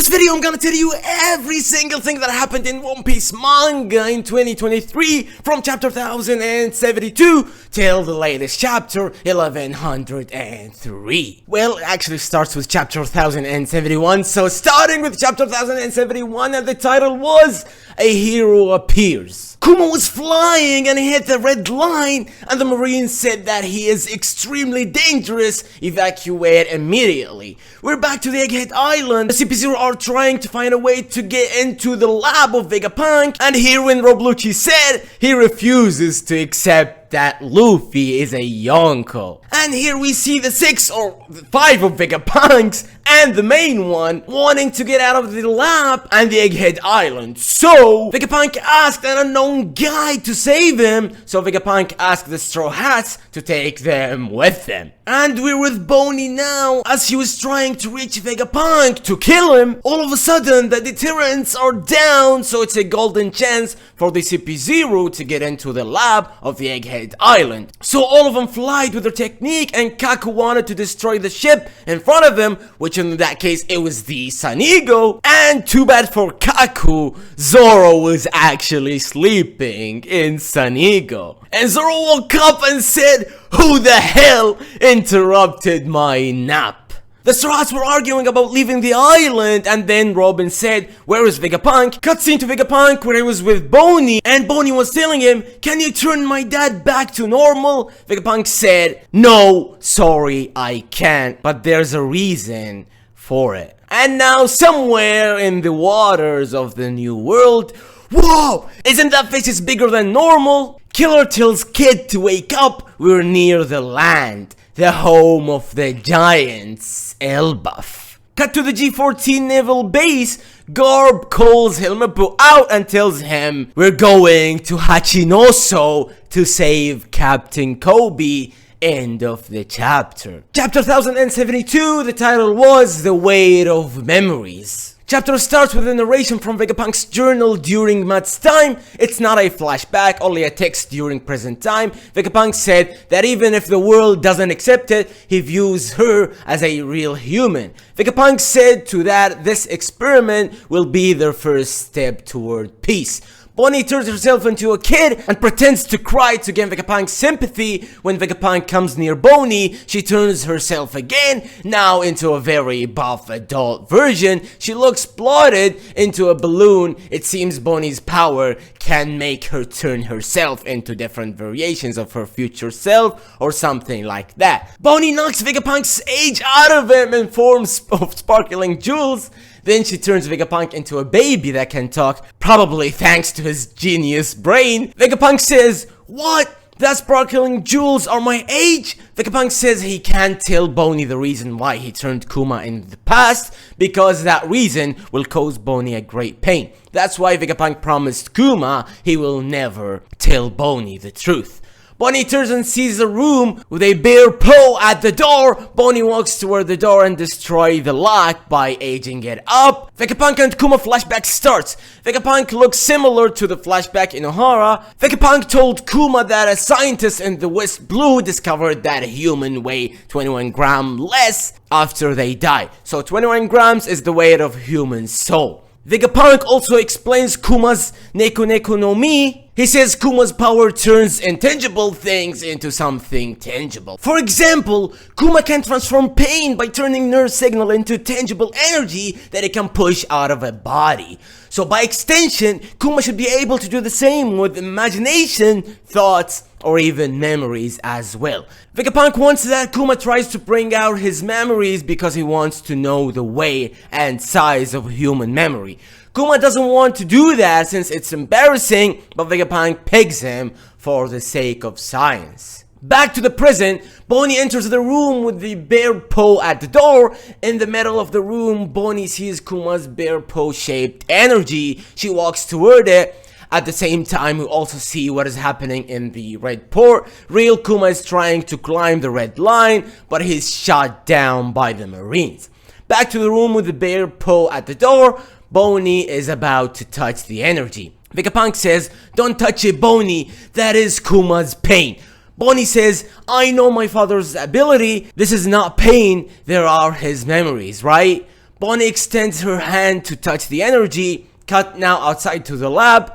this video, I'm gonna tell you every single thing that happened in One Piece manga in 2023 from chapter 1072 till the latest chapter 1103. Well, it actually starts with chapter 1071, so starting with chapter 1071, and the title was A Hero Appears. Kuma was flying and he hit the red line, and the Marines said that he is extremely dangerous, evacuate immediately. We're back to the Egghead Island. The CP0 are trying to find a way to get into the lab of Vegapunk, and here when Roblucci said he refuses to accept that Luffy is a Yonko. And here we see the 6 or 5 of Vegapunks and the main one wanting to get out of the lab and the Egghead Island. So Vegapunk asked an unknown guy to save him, so Vegapunk asked the Straw Hats to take them with them. And we're with Boney now. As he was trying to reach Vegapunk to kill him, all of a sudden the deterrents are down, so it's a golden chance for the CP0 to get into the lab of the Egghead Island. So all of them flied with their technique, and Kaku wanted to destroy the ship in front of him, which in that case it was the Sanigo. And too bad for Kaku, Zoro was actually sleeping in Sanigo. And Zoro woke up and said, "Who the hell interrupted my nap?" The Straw Hats were arguing about leaving the island, and then Robin said, "Where is Vegapunk?" Cutscene to Vegapunk where he was with Boney, and Boney was telling him, "Can you turn my dad back to normal?" Vegapunk said, "No, sorry, I can't, but there's a reason for it." And now somewhere in the waters of the New World, whoa! Isn't that face bigger than normal? Killer tells Kid to wake up, we're near the land, the home of the giants, Elbaf. Cut to the G14 naval base. Garp calls Helmeppo out and tells him, "We're going to Hachinosu to save Captain Kobe." End of the chapter. Chapter 1072, the title was The Weight of Memories. Chapter starts with a narration from Vegapunk's journal during Matt's time. It's not a flashback, only a text during present time. Vegapunk said that even if the world doesn't accept it, he views her as a real human. Vegapunk said to that this experiment will be their first step toward peace. Bonnie turns herself into a kid and pretends to cry to gain Vegapunk's sympathy. When Vegapunk comes near Bonnie, she turns herself again, now into a very buff adult version. She looks bloated into a balloon. It seems Bonnie's power can make her turn herself into different variations of her future self or something like that. Bonnie knocks Vegapunk's age out of him in forms of sparkling jewels. Then she turns Vegapunk into a baby that can talk, probably thanks to his genius brain. Vegapunk says, "What? That sparkling jewels are my age?" Vegapunk says he can't tell Boney the reason why he turned Kuma in the past, because that reason will cause Boney a great pain. That's why Vegapunk promised Kuma he will never tell Boney the truth. Bonnie turns and sees a room with a bare paw at the door. Bonnie walks toward the door and destroys the lock by aging it up. Vegapunk and Kuma flashback starts. Vegapunk looks similar to the flashback in Ohara. Vegapunk told Kuma that a scientist in the West Blue discovered that a human weigh 21 grams less after they die. So 21 grams is the weight of human soul. Vegapunk also explains Kuma's Neko Neko no Mi. He says Kuma's power turns intangible things into something tangible. For example, Kuma can transform pain by turning nerve signal into tangible energy that it can push out of a body. So by extension, Kuma should be able to do the same with imagination, thoughts, or even memories as well. Vegapunk wants that Kuma tries to bring out his memories because he wants to know the weight and size of human memory. Kuma doesn't want to do that since it's embarrassing, but Vegapunk pigs him for the sake of science. Back to the prison, Bonnie enters the room with the bare paw at the door. In the middle of the room, Bonnie sees Kuma's bare paw shaped energy. She walks toward it. At the same time, we also see what is happening in the red port. Real Kuma is trying to climb the red line, but he's shot down by the Marines. Back to the room with the bare paw at the door. Bonnie is about to touch the energy. Vegapunk says, "Don't touch it, Bonnie. That is Kuma's pain." Bonnie says, "I know my father's ability. This is not pain. There are his memories, right?" Bonnie extends her hand to touch the energy. Cut now outside to the lab.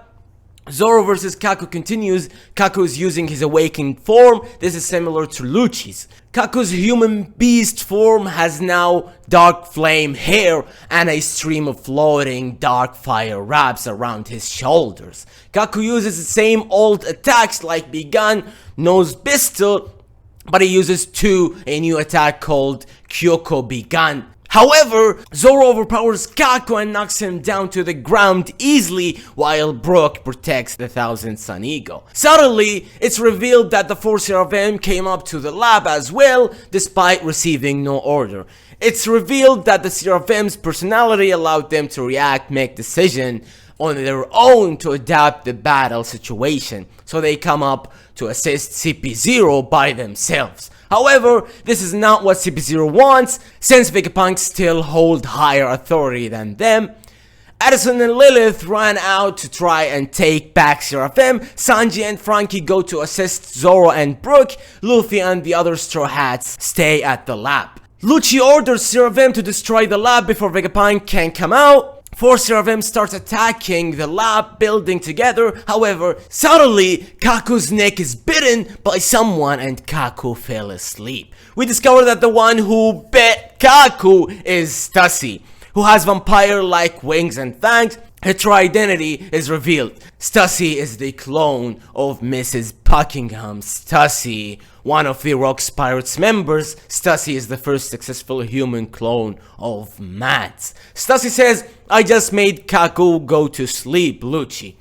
Zoro versus Kaku continues. Kaku is using his awakened form. This is similar to Lucci's. Kaku's human beast form has now dark flame hair and a stream of floating dark fire wraps around his shoulders. Kaku uses the same old attacks like Begun, Nose Pistol, but he uses a new attack called Kyoko Begun. However, Zoro overpowers Kaku and knocks him down to the ground easily while Brook protects the Thousand Sun Eagle. Suddenly, it's revealed that the 4 Seraphim came up to the lab as well despite receiving no order. It's revealed that the Seraphim's personality allowed them to react, make decisions on their own to adapt the battle situation, so they come up to assist CP0 by themselves. However, this is not what CP0 wants, since Vegapunk still hold higher authority than them. Addison and Lilith ran out to try and take back Seraphim. Sanji and Frankie go to assist Zoro and Brook. Luffy and the other Straw Hats stay at the lab. Lucci orders Seraphim to destroy the lab before Vegapunk can come out. 4 Seraphim starts attacking the lab building together. However, suddenly Kaku's neck is bitten by someone and Kaku fell asleep. We discover that the one who bit Kaku is Stussy, who has vampire-like wings and fangs. Her true identity is revealed. Stussy is the clone of Mrs. Buckingham. Stussy, one of the Rock's Pirates members. Stussy is the first successful human clone of Mats. Stussy says, I just made Kaku go to sleep, Lucci.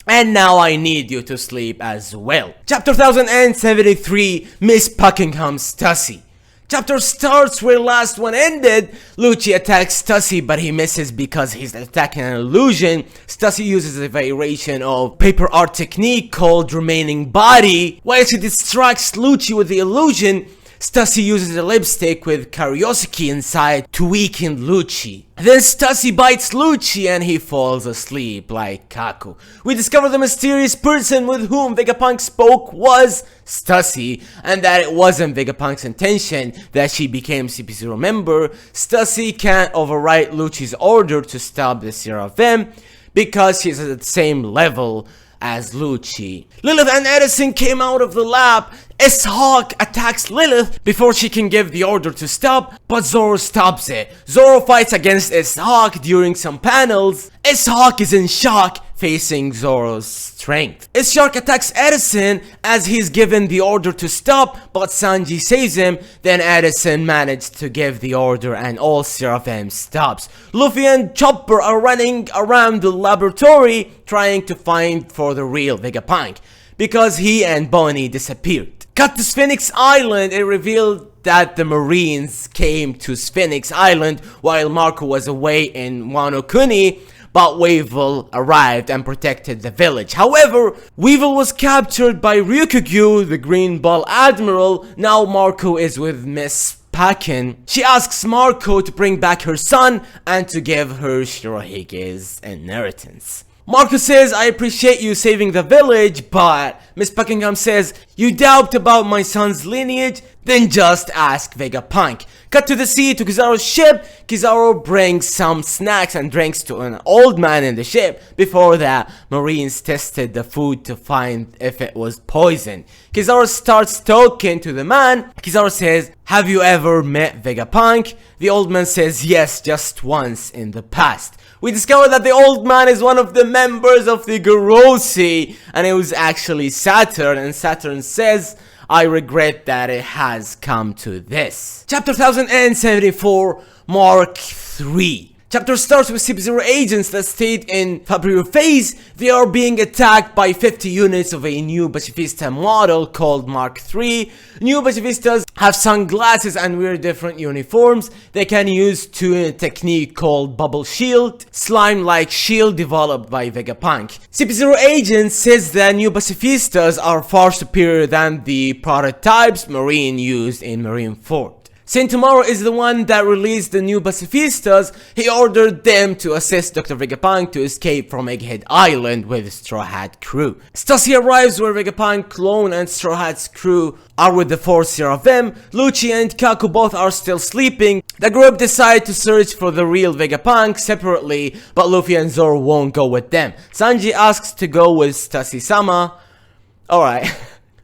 And now I need you to sleep as well. Chapter 1073, Miss Buckingham's Stussy. Chapter starts where last one ended. Lucci attacks Stussy, but he misses because he's attacking an illusion. Stussy uses a variation of paper art technique called remaining body. While she distracts Lucci with the illusion, Stussy uses a lipstick with Kariosaki inside to weaken Lucci. Then Stussy bites Lucci and he falls asleep like Kaku. We discover the mysterious person with whom Vegapunk spoke was Stussy, and that it wasn't Vegapunk's intention that she became CP0 member. Stussy can't override Lucci's order to stop the Seraphim because she's at the same level as Lucci. Lilith and Edison came out of the lab. S-Hawk attacks Lilith before she can give the order to stop, but Zoro stops it. Zoro fights against S-Hawk during some panels. S-Hawk is in shock, facing Zoro's strength. S-Shark attacks Edison as he's given the order to stop, but Sanji saves him. Then Edison managed to give the order and all Seraphim stops. Luffy and Chopper are running around the laboratory trying to find for the real Vegapunk, because he and Bonnie disappeared. Cut to Sphinx Island. It revealed that the Marines came to Sphinx Island while Marco was away in Wano Kuni, but Weevil arrived and protected the village. However, Weevil was captured by Ryukugyu, the Green Ball Admiral. Now Marco is with Miss Pakin. She asks Marco to bring back her son and to give her Shirohige's inheritance. Marco says, I appreciate you saving the village, but Miss Buckingham says, you doubt about my son's lineage? Then just ask Vegapunk. Cut to the sea to Kizaru's ship. Kizaru brings some snacks and drinks to an old man in the ship. Before that, Marines tested the food to find if it was poison. Kizaru starts talking to the man. Kizaru says, have you ever met Vegapunk? The old man says, yes, just once in the past. We discover that the old man is one of the members of the Garossi, and it was actually Saturn, and Saturn says, I regret that it has come to this. Chapter 1074, Mark 3. Chapter starts with CP0 agents that stayed in Fabrio phase. They are being attacked by 50 units of a new pacifista model called Mark III. New pacifistas have sunglasses and wear different uniforms. They can use a technique called bubble shield, slime-like shield developed by Vegapunk. CP0 agents says that new pacifistas are far superior than the prototypes Marine used in Marineford. Since tomorrow is the one that released the new pacifistas, he ordered them to assist Dr. Vegapunk to escape from Egghead Island with Straw Hat crew. Stussy arrives where Vegapunk clone and Straw Hat's crew are with the 4 Seraphim. Lucci and Kaku both are still sleeping. The group decide to search for the real Vegapunk separately, but Luffy and Zoro won't go with them. Sanji asks to go with Stussy-sama. Alright.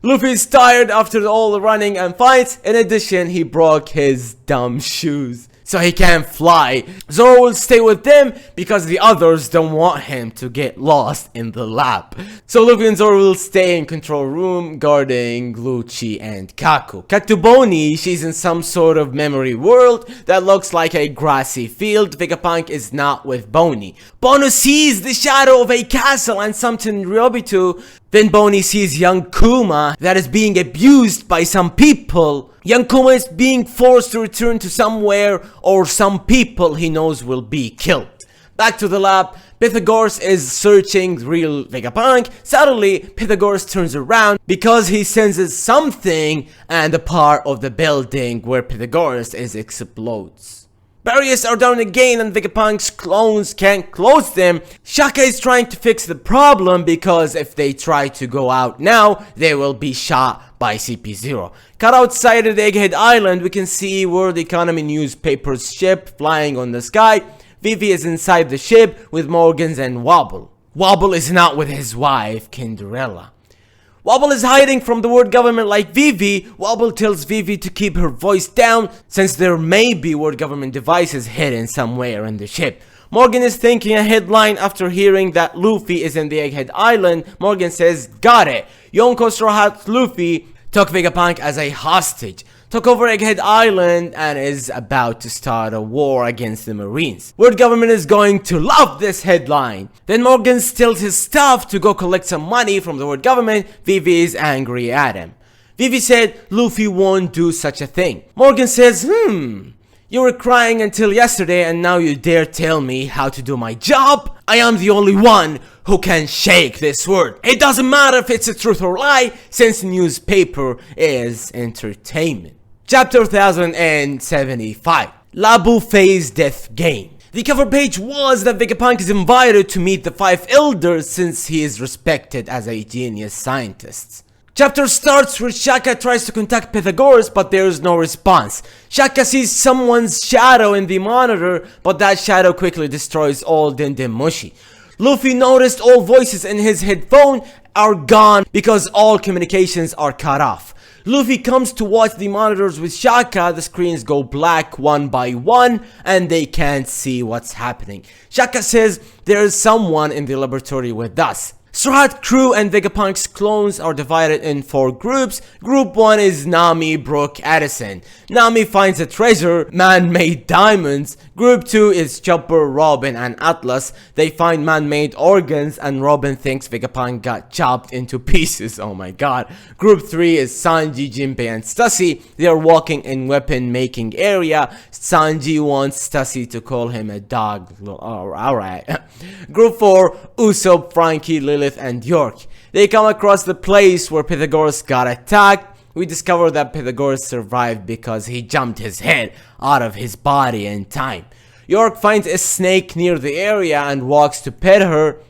Luffy is tired after all the running and fights. In addition, he broke his dumb shoes, so he can't fly. Zoro will stay with them because the others don't want him to get lost in the lab. So Luffy and Zoro will stay in control room guarding Lucci and Kaku. Cut to Bonnie. She's in some sort of memory world that looks like a grassy field. Vegapunk is not with Bonnie. Bono sees the shadow of a castle and something Ryobitu. Then Bonnie sees young Kuma that is being abused by some people. Young Kuma is being forced to return to somewhere, or some people he knows will be killed. Back to the lab, Pythagoras is searching real Vegapunk. Suddenly, Pythagoras turns around because he senses something, and a part of the building where Pythagoras is explodes. Barriers are down again and Vegapunk's clones can't close them. Shaka is trying to fix the problem because if they try to go out now, they will be shot by CP0. Cut outside of the Egghead Island, we can see World Economy newspaper's ship flying on the sky. Vivi is inside the ship with Morgans and Wobble. Wobble is not with his wife, Cinderella. Wobble is hiding from the world government like Vivi. Wobble tells Vivi to keep her voice down since there may be world government devices hidden somewhere in the ship. Morgan is thinking a headline after hearing that Luffy is in the Egghead Island. Morgan says, got it. Yonko Straw Hat Luffy took Vegapunk as a hostage, took over Egghead Island, and is about to start a war against the Marines. World government is going to love this headline. Then Morgan steals his stuff to go collect some money from the world government. Vivi is angry at him. Vivi said Luffy won't do such a thing. Morgan says, you were crying until yesterday and now you dare tell me how to do my job? I am the only one who can shake this world. It doesn't matter if it's a truth or lie, since newspaper is entertainment. Chapter 1075. Labu Phase Death Game. The cover page was that Vegapunk is invited to meet the 5 elders since he is respected as a genius scientist. Chapter starts where Shaka tries to contact Pythagoras, but there is no response. Shaka sees someone's shadow in the monitor, but that shadow quickly destroys all Dendemushi. Luffy noticed all voices in his headphone are gone because all communications are cut off. Luffy comes to watch the monitors with Shaka. The screens go black one by one and they can't see what's happening. Shaka says there is someone in the laboratory with us. Straw Hat crew and Vegapunk's clones are divided in 4 groups. Group 1 is Nami, Brook, Addison. Nami finds a treasure, man-made diamonds. Group 2 is Chopper, Robin, and Atlas. They find man-made organs and Robin thinks Vegapunk got chopped into pieces. Oh my god. Group 3 is Sanji, Jinbei, and Stussy. They are walking in weapon-making area. Sanji wants Stussy to call him a dog. Alright. Group 4, Usopp, Frankie, Lilith, and York. They come across the place where Pythagoras got attacked. We discover that Pythagoras survived because he jumped his head out of his body in time. York finds a snake near the area and walks to pet her.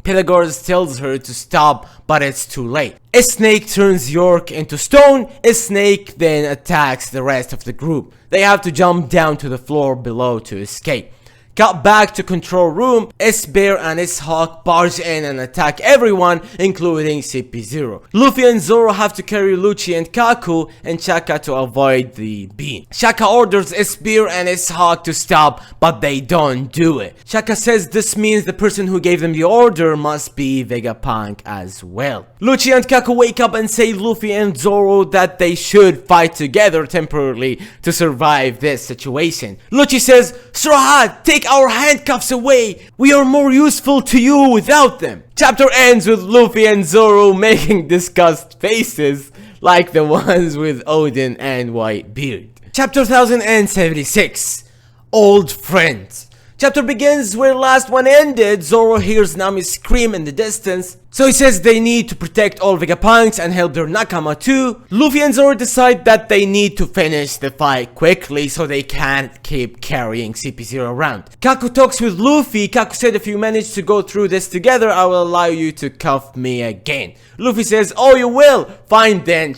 Pythagoras tells her to stop, but it's too late. A snake turns York into stone. A snake then attacks the rest of the group. They have to jump down to the floor below to escape. Cut back to control room. S-Bear and S-Hawk barge in and attack everyone, including CP0. Luffy and Zoro have to carry Lucci and Kaku and Shaka to avoid the beam. Shaka orders S-Bear and S-Hawk to stop, but they don't do it. Shaka says this means the person who gave them the order must be Vegapunk as well. Lucci and Kaku wake up and say Luffy and Zoro that they should fight together temporarily to survive this situation. Lucci says, Straw Hat, take our handcuffs away. We are more useful to you without them. Chapter ends with Luffy and Zoro making disgust faces like the ones with Odin and Whitebeard. Chapter 1076. Old Friends. Chapter begins where last one ended. Zoro hears Nami scream in the distance, so he says they need to protect all Vegapunks and help their nakama too. Luffy and Zoro decide that they need to finish the fight quickly so they can't keep carrying CP0 around. Kaku talks with Luffy. Kaku said if you manage to go through this together, I will allow you to cuff me again. Luffy says, oh you will? Fine then.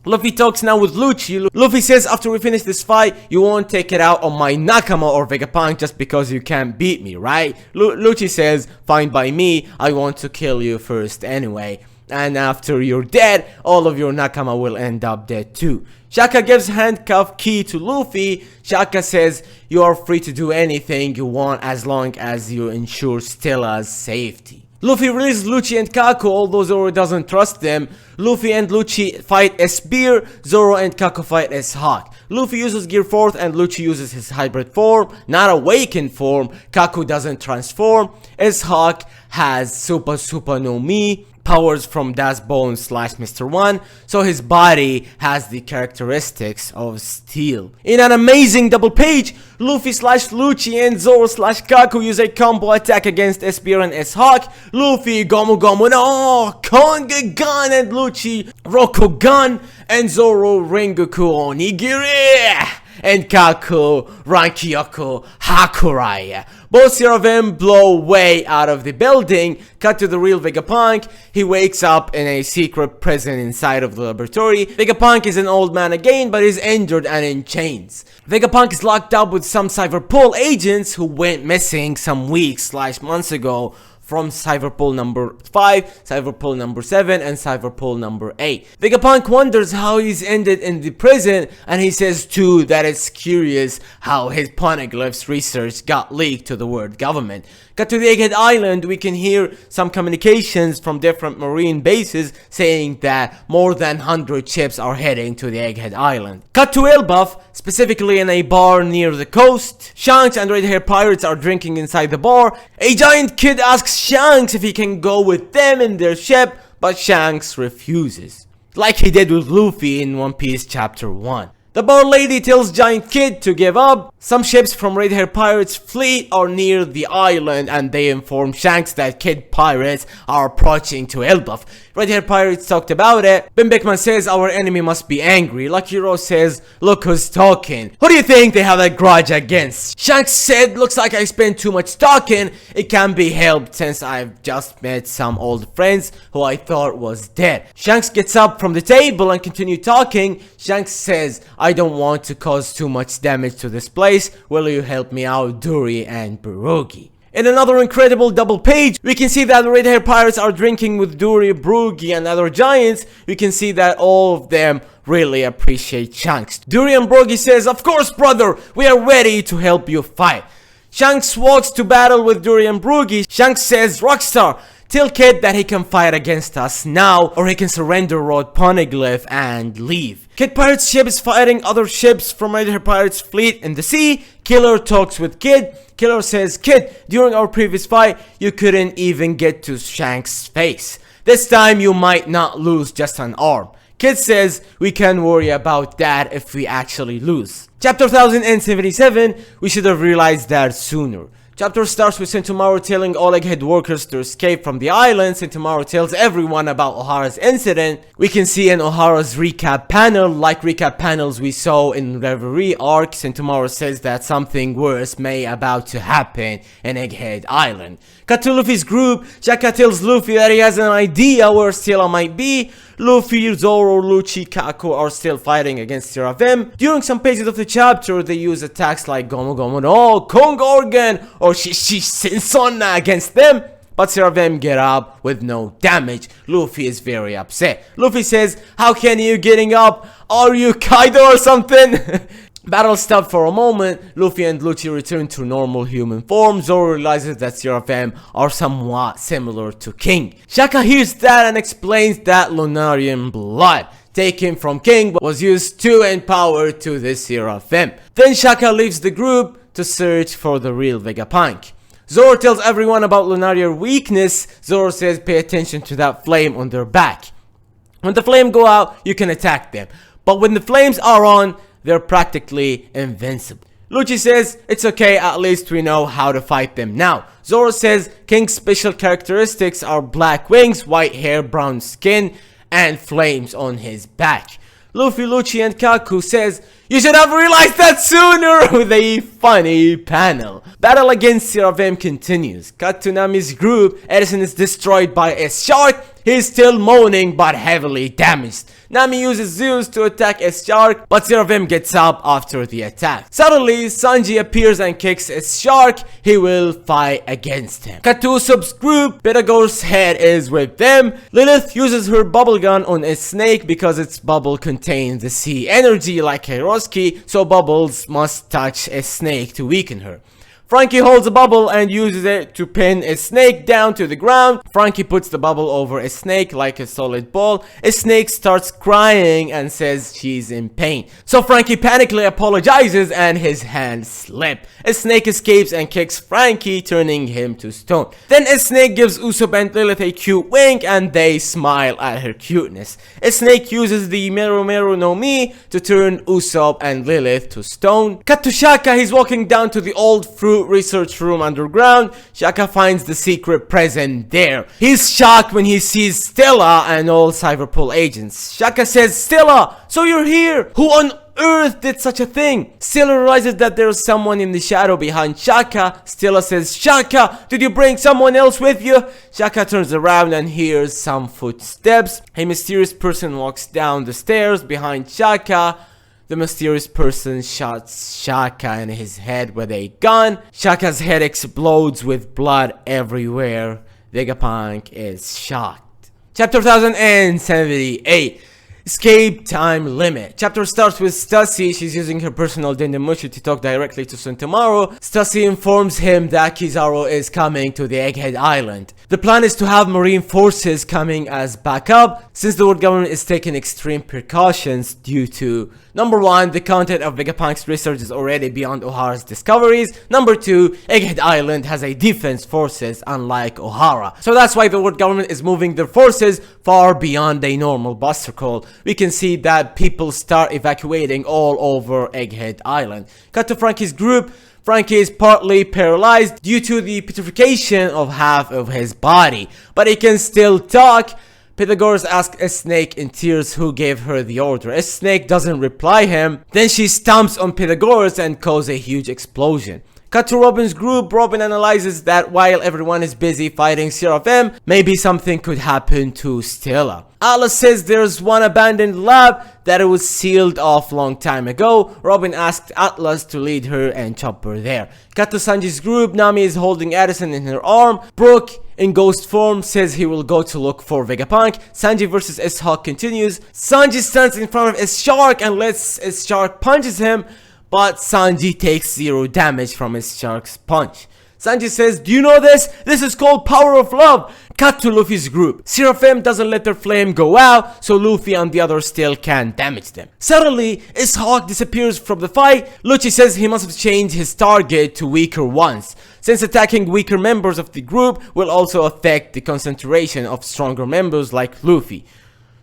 Luffy talks now with Lucci. Luffy says after we finish this fight, you won't take it out on my nakama or Vegapunk just because you can't beat me, right? Lucci says, fine by me, I want to kill you first anyway. And after you're dead, all of your nakama will end up dead too. Shaka gives handcuff key to Luffy. Shaka says, you are free to do anything you want as long as you ensure Stella's safety. Luffy releases Lucci and Kaku, although Zoro doesn't trust them. Luffy and Lucci fight as Spear, Zoro and Kaku fight as Hawk. Luffy uses Gear 4th and Lucci uses his hybrid form, not awakened form. Kaku doesn't transform, as Hawk has Super no Mi, powers from Das Bone / Mr. One, so his body has the characteristics of steel. In an amazing double page, Luffy / Lucci and Zoro / Kaku use a combo attack against Spear and S-Hawk. Luffy Gomu Gomu no Konga Gun and Lucci Rokugan and Zoro Rengoku Onigiri and Kaku Rankyoku Hakurai. Both Seraphim blow way out of the building. Cut to the real Vegapunk. He wakes up in a secret prison inside of the laboratory. Vegapunk is an old man again, but is injured and in chains. Vegapunk is locked up with some Cyberpol agents who went missing some weeks / months ago from Cyberpol number 5, Cyberpol number 7, and Cyberpol number 8. Vegapunk wonders how he's ended in the prison, and he says too that it's curious how his poneglyphs research got leaked to the world government. Cut to the Egghead Island, we can hear some communications from different marine bases saying that more than 100 ships are heading to the Egghead Island. Cut to Elbaf, specifically in a bar near the coast. Shanks and red hair pirates are drinking inside the bar. A giant kid asks Shanks if he can go with them in their ship, but Shanks refuses, like he did with Luffy in One Piece chapter 1. The bar lady tells Giant Kid to give up. Some ships from Red Hair Pirates fleet are near the island and they inform Shanks that Kid pirates are approaching to Elbaf. Red Hair Pirates talked about it. Ben Beckman says our enemy must be angry. Lucky Rose says, look who's talking. Who do you think they have a grudge against? Shanks said, looks like I spent too much talking. It can't be helped since I've just met some old friends who I thought was dead. Shanks gets up from the table and continue talking. Shanks says, I don't want to cause too much damage to this place. Will you help me out, Duri and Barugi? In another incredible double page, we can see that the Red Hair Pirates are drinking with Duri, Barugi, and other giants. We can see that all of them really appreciate Shanks. Duri and Barugi says, of course brother, we are ready to help you fight. Shanks walks to battle with Duri and Barugi. Shanks says, Rockstar, tell Kid that he can fight against us now, or he can surrender Road Poneglyph and leave. Kid Pirate's ship is fighting other ships from Red Hair Pirate's fleet in the sea. Killer talks with Kid. Killer says, Kid, during our previous fight, you couldn't even get to Shanks' face. This time you might not lose just an arm. Kid says, we can worry about that if we actually lose. Chapter 1077, we should have realized that sooner. Chapter starts with Sentomaru telling all Egghead workers to escape from the island. Sentomaru tells everyone about Ohara's incident. We can see in Ohara's recap panel, like recap panels we saw in Reverie arc, Sentomaru says that something worse may about to happen in Egghead Island. Cut to Luffy's group. Shaka tells Luffy that he has an idea where Stella might be. Luffy, Zoro, Lucci, Kaku are still fighting against Seraphim. During some pages of the chapter, they use attacks like Gomu Gomu no Kong Organ or Shishi Sensonna against them. But Seraphim get up with no damage. Luffy is very upset. Luffy says, how can you getting up? Are you Kaido or something? Battle stopped for a moment. Luffy and Lucci return to normal human form. Zoro realizes that Seraphim are somewhat similar to King. Shaka hears that and explains that Lunarian blood taken from King was used to empower to the Seraphim. Then Shaka leaves the group to search for the real Vegapunk. Zoro tells everyone about Lunarian weakness. Zoro says pay attention to that flame on their back. When the flame go out, you can attack them. But when the flames are on, they're practically invincible. Lucci says, it's okay, at least we know how to fight them now. Zoro says, King's special characteristics are black wings, white hair, brown skin, and flames on his back. Luffy, Lucci, and Kaku says, you should have realized that sooner, with a funny panel. Battle against Seraphim continues. Cut to Nami's group. Edison is destroyed by a shark. He's still moaning but heavily damaged. Nami uses Zeus to attack a shark, but Seraphim gets up after the attack. Suddenly, Sanji appears and kicks a shark. He will fight against him. Cut to Usopp's group. Pythagoras' head is with them. Lilith uses her bubble gun on a snake because its bubble contains the sea energy like a Roski, so bubbles must touch a snake to weaken her. Frankie holds a bubble and uses it to pin a snake down to the ground. Frankie puts the bubble over a snake like a solid ball. A snake starts crying and says she's in pain. So Frankie panically apologizes and his hands slip. A snake escapes and kicks Frankie, turning him to stone. Then a snake gives Usopp and Lilith a cute wink and they smile at her cuteness. A snake uses the Meru Meru no Mi to turn Usopp and Lilith to stone. Cut to Shaka, he's walking down to the old fruit research room underground. Shaka finds the secret present there. He's shocked when he sees Stella and all Cyberpol agents. Shaka says, Stella, so you're here! Who on earth did such a thing? Stella realizes that there's someone in the shadow behind Shaka. Stella says, Shaka, did you bring someone else with you? Shaka turns around and hears some footsteps. A mysterious person walks down the stairs behind Shaka. The mysterious person shoots Shaka in his head with a gun. Shaka's head explodes with blood everywhere. Vegapunk is shocked. Chapter 1078. Escape time limit. Chapter starts with Stussy. She's using her personal Dendemushi to talk directly to Sentomaru. Stussy informs him that Kizaru is coming to the Egghead Island. The plan is to have marine forces coming as backup, since the world government is taking extreme precautions due to number 1, the content of Vegapunk's research is already beyond Ohara's discoveries. Number 2, Egghead Island has a defense forces unlike Ohara. So that's why the world government is moving their forces far beyond a normal buster call. We can see that people start evacuating all over Egghead Island. Cut to Frankie's group. Frankie is partly paralyzed due to the petrification of half of his body, but he can still talk. Pythagoras asks a snake in tears who gave her the order. A snake doesn't reply him. Then she stomps on Pythagoras and causes a huge explosion. Cut to Robin's group. Robin analyzes that while everyone is busy fighting Seraphim, maybe something could happen to Stella. Atlas says there's one abandoned lab that it was sealed off long time ago. Robin asked Atlas to lead her and Chopper there. Cut to Sanji's group. Nami is holding Addison in her arm. Brook in ghost form says he will go to look for Vegapunk. Sanji versus S-Hawk continues. Sanji stands in front of a shark and lets a shark punches him, but Sanji takes 0 damage from his shark's punch. Sanji says, do you know this? This is called power of love. Cut to Luffy's group. Seraphim doesn't let their flame go out, so Luffy and the others still can damage them. Suddenly, S-Hawk disappears from the fight. Lucci says he must have changed his target to weaker ones, since attacking weaker members of the group will also affect the concentration of stronger members like Luffy.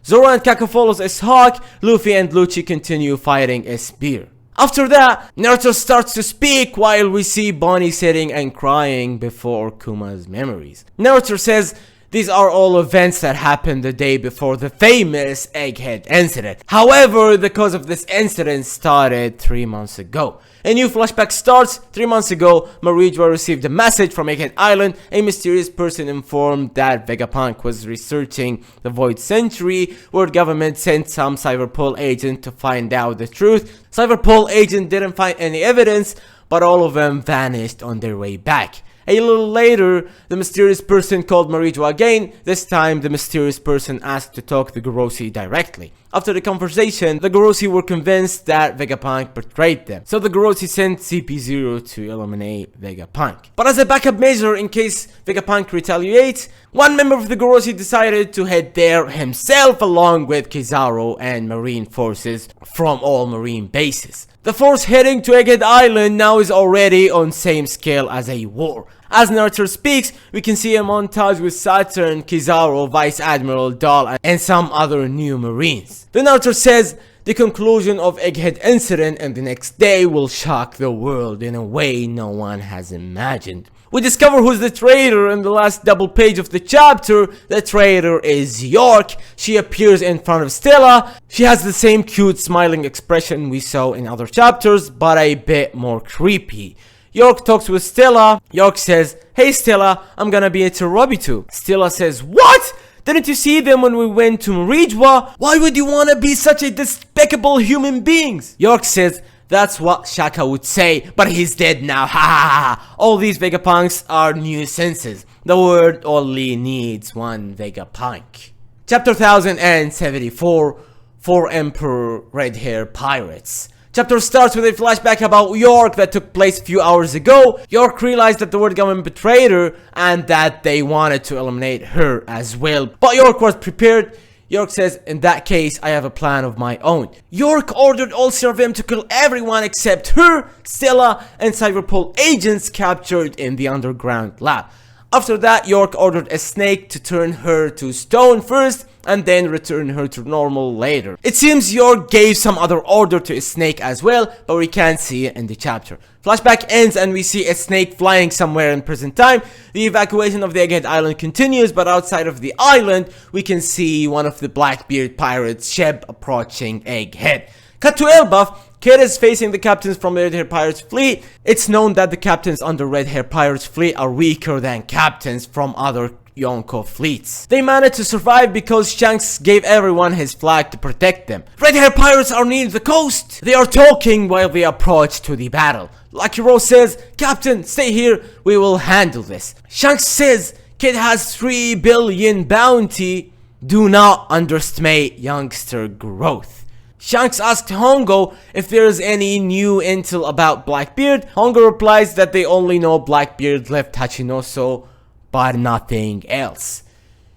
Zoro and Kako follows S-Hawk. Luffy and Lucci continue fighting a spear. After that, Naruto starts to speak while we see Bonnie sitting and crying before Kuma's memories. Naruto says these are all events that happened the day before the famous Egghead incident. However, the cause of this incident started 3 months ago. A new flashback starts. 3 months ago, Marijua received a message from Egghead Island. A mysterious person informed that Vegapunk was researching the Void Century. World government sent some Cyberpol agent to find out the truth. Cyberpol agent didn't find any evidence, but all of them vanished on their way back. A little later, the mysterious person called Marijua again. This time, the mysterious person asked to talk to Gorosi directly. After the conversation, the Gorosi were convinced that Vegapunk betrayed them. So the Gorosi sent CP0 to eliminate Vegapunk. But as a backup measure in case Vegapunk retaliates, one member of the Gorosi decided to head there himself along with Kizaru and marine forces from all marine bases. The force heading to Egghead Island now is already on same scale as a war. As Naruto speaks, we can see a montage with Saturn, Kizaru, Vice Admiral Doll, and some other new marines. The Naruto says, The conclusion of Egghead incident and the next day will shock the world in a way no one has imagined. We discover who's the traitor in the last double page of the chapter. The traitor is York. She appears in front of Stella. She has the same cute smiling expression we saw in other chapters, but a bit more creepy. York talks with Stella. York says, "Hey Stella, I'm gonna be at Robitu." Stella says, "What? Didn't you see them when we went to Marijwa? Why would you wanna be such a despicable human being?" York says, "That's what Shaka would say, but he's dead now, ha ha ha. All these Vegapunks are nuisances. The world only needs one Vegapunk." Chapter 1074, 4 Emperor Red Hair Pirates. Chapter starts with a flashback about York that took place a few hours ago. York realized that the world government betrayed her and that they wanted to eliminate her as well. But York was prepared. York says, "In that case, I have a plan of my own." York ordered all Seraphim to kill everyone except her, Stella, and Cyberpol agents captured in the underground lab. After that, York ordered a snake to turn her to stone first and then return her to normal later. It seems York gave some other order to a snake as well, but we can't see it in the chapter. Flashback ends and we see a snake flying somewhere in present time. The evacuation of the Egghead Island continues, but outside of the island, we can see one of the Blackbeard pirates' ship approaching Egghead. Cut to Elbaf. Kid is facing the captains from the Red Hair Pirates fleet. It's known that the captains under Red Hair Pirates fleet are weaker than captains from other Yonko fleets. They managed to survive because Shanks gave everyone his flag to protect them. Red Hair Pirates are near the coast. They are talking while they approach to the battle. Lucky Rose says, "Captain, stay here. We will handle this." Shanks says, "Kid has 3 billion bounty. Do not underestimate youngster growth." Shanks asked Hongo if there is any new intel about Blackbeard. Hongo replies that they only know Blackbeard left Hachinosu, but nothing else.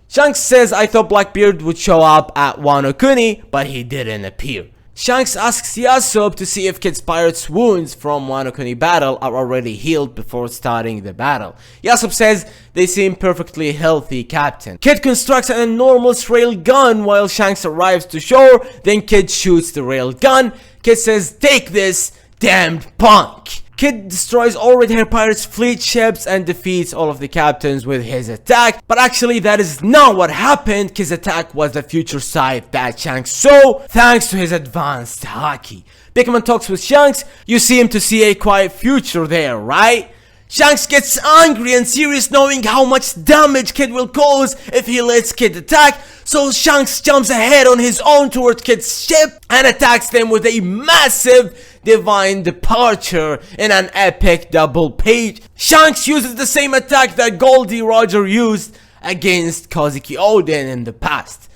Shanks says, "I thought Blackbeard would show up at Wano Kuni, but he didn't appear." Shanks asks Yasop to see if Kid's pirates' wounds from Wano Kuni battle are already healed before starting the battle. Yasop says, "They seem perfectly healthy, Captain." Kid constructs an enormous rail gun while Shanks arrives to shore, then Kid shoots the rail gun. Kid says, "Take this, damned punk." Kid destroys all Red Hair Pirates fleet ships and defeats all of the captains with his attack. But actually that is not what happened. Kid's attack was the future sight that Shanks saw thanks to his advanced haki. Bigman talks with Shanks. You seem to see a quiet future there, right? Shanks gets angry and serious knowing how much damage Kid will cause if he lets Kid attack. So Shanks jumps ahead on his own towards Kid's ship and attacks them with a massive divine departure in an epic double page. Shanks uses the same attack that Goldie Roger used against Kazuki Oden in the past.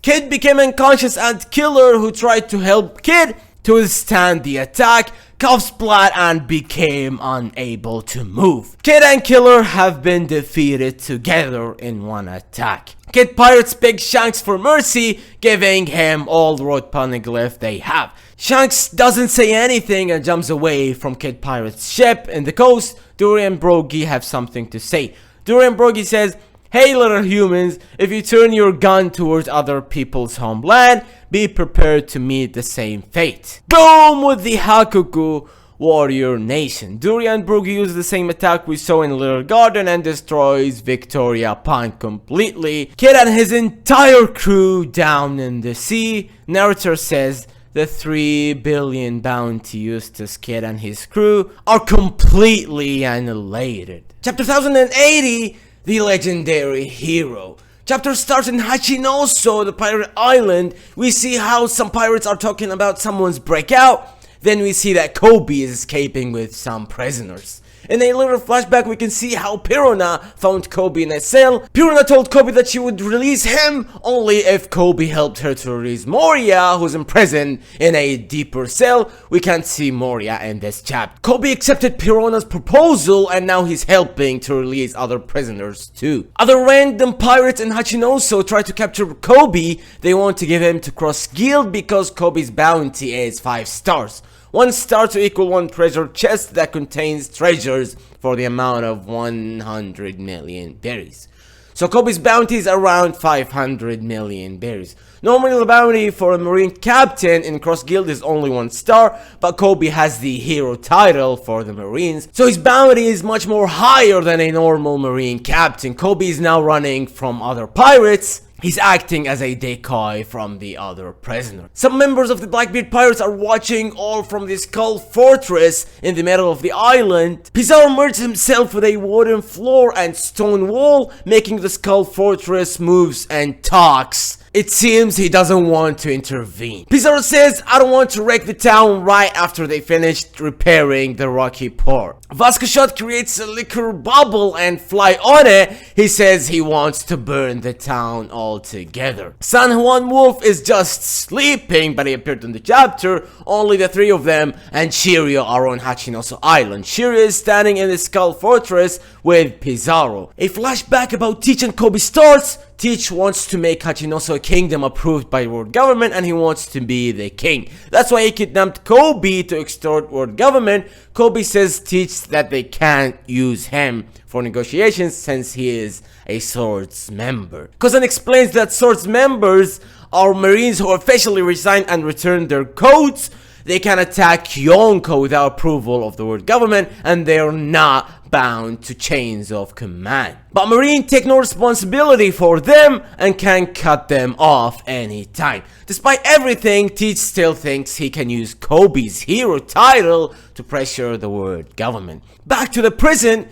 Kid became unconscious and Killer, who tried to help Kid to withstand the attack, coughs blood and became unable to move. Kid and Killer have been defeated together in one attack. Kid pirates beg Shanks for mercy, giving him all the road poneglyph they have. Shanks doesn't say anything and jumps away from Kid Pirate's ship in the coast. Dory and Brogy have something to say. Dory and Brogy says, "Hey little humans, if you turn your gun towards other people's homeland, be prepared to meet the same fate." Boom with the Hakuku warrior nation. Dory and Brogy use the same attack we saw in Little Garden and destroys Victoria Pond completely. Kid and his entire crew down in the sea. Narrator says, the 3 billion bounty Eustace Kid and his crew are completely annihilated. Chapter 1080, the legendary hero. Chapter starts in Hachinosu, the pirate island. We see how some pirates are talking about someone's breakout. Then we see that Kobe is escaping with some prisoners. In a later flashback, we can see how Pirona found Kobe in a cell. Pirona told Kobe that she would release him only if Kobe helped her to release Moria, who's imprisoned in a deeper cell. We can't see Moria in this chapter. Kobe accepted Pirona's proposal and now he's helping to release other prisoners too. Other random pirates in Hachinosu try to capture Kobe. They want to give him to Cross Guild because Kobe's bounty is 5 stars. 1 star to equal 1 treasure chest that contains treasures for the amount of 100 million berries. So Kobe's bounty is around 500 million berries. Normally the bounty for a marine captain in Cross Guild is only 1 star, but Kobe has the hero title for the marines, so his bounty is much more higher than a normal marine captain. Kobe is now running from other pirates. He's acting as a decoy from the other prisoner. Some members of the Blackbeard Pirates are watching all from the Skull Fortress in the middle of the island. Kizaru merged himself with a wooden floor and stone wall, making the Skull Fortress moves and talks. It seems he doesn't want to intervene. Kizaru says, I don't want to wreck the town right after they finished repairing the rocky port. Vascoshot creates a liquor bubble and fly on it. He says he wants to burn the town altogether. San Juan Wolf is just sleeping, but he appeared in the chapter. Only the 3 of them and Shiryu are on Hachinosu Island. Shiryu is standing in the Skull Fortress with Kizaru. A flashback about Teach and Kobe starts. Teach wants to make Hachinosu a kingdom approved by world government, and he wants to be the king. That's why he kidnapped Kobe to extort world government. Kobe says Teach that they can't use him for negotiations since he is a Swords member. Kuzan explains that Swords members are marines who officially resign and return their coats. They can attack Yonko without approval of the world government, and they are not bound to chains of command. But Marine take no responsibility for them and can cut them off anytime. Despite everything, Teach still thinks he can use Kobe's hero title to pressure the world government. Back to the prison.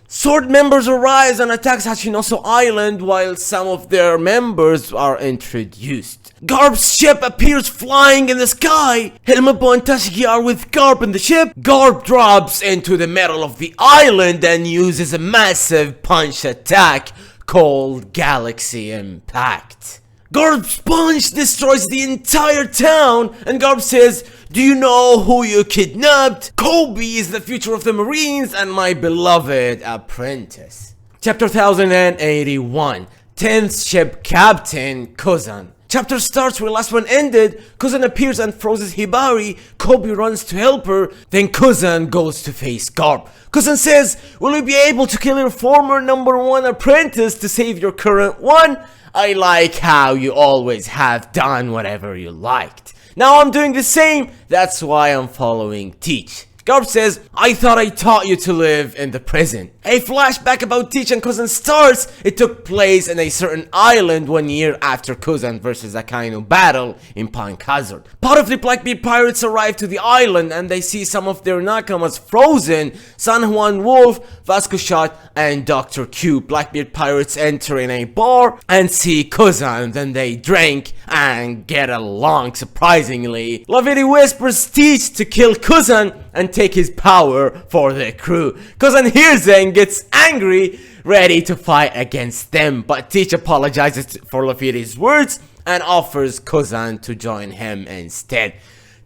Sword members arise and attacks Hachinosu Island while some of their members are introduced. Garp's ship appears flying in the sky. Helmabo and Tashigi are with Garp in the ship. Garp drops into the middle of the island and uses a massive punch attack called Galaxy Impact. Garp's punch destroys the entire town, and Garp says, do you know who you kidnapped? Kobe is the future of the Marines and my beloved apprentice. Chapter 1081. 10th Ship Captain Kuzan. Chapter starts where last one ended. Kuzan appears and freezes Hibari. Kobe runs to help her. Then Kuzan goes to face Garp. Kuzan says, will you be able to kill your former #1 apprentice to save your current one? I like how you always have done whatever you liked. Now I'm doing the same, that's why I'm following Teach. Garp says, I thought I taught you to live in the present. A flashback about Teach and Kuzan starts. It took place in a certain island 1 year after Kuzan vs. Akainu battle in Pine Hazard. Part of the Blackbeard Pirates arrive to the island and they see some of their nakamas frozen. San Juan Wolf, Vascoshot, and Dr. Q. Blackbeard Pirates enter in a bar and see Kuzan. Then they drink and get along surprisingly. Reverie whispers Teach to kill Kuzan and take his power for the crew. Kuzan hears it and gets angry, ready to fight against them, but Teach apologizes for Reverie's words and offers Kuzan to join him instead.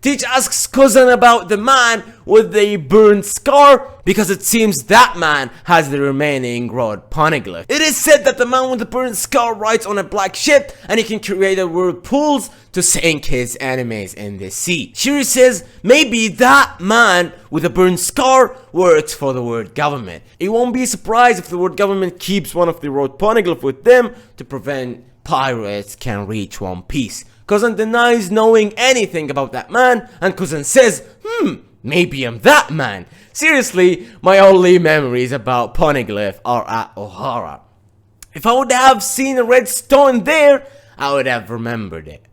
Teach asks Kuzan about the man with the burned scar because it seems that man has the remaining road poneglyph. It is said that the man with the burned scar rides on a black ship and he can create whirlpools to sink his enemies in the sea. Shiri says maybe that man with the burned scar works for the world government. It won't be surprised if the world government keeps one of the road poneglyph with them to prevent pirates can reach One Piece. Kuzan denies knowing anything about that man, and Kuzan says, maybe I'm that man. Seriously, my only memories about poneglyph are at Ohara. If I would have seen a red stone there, I would have remembered it.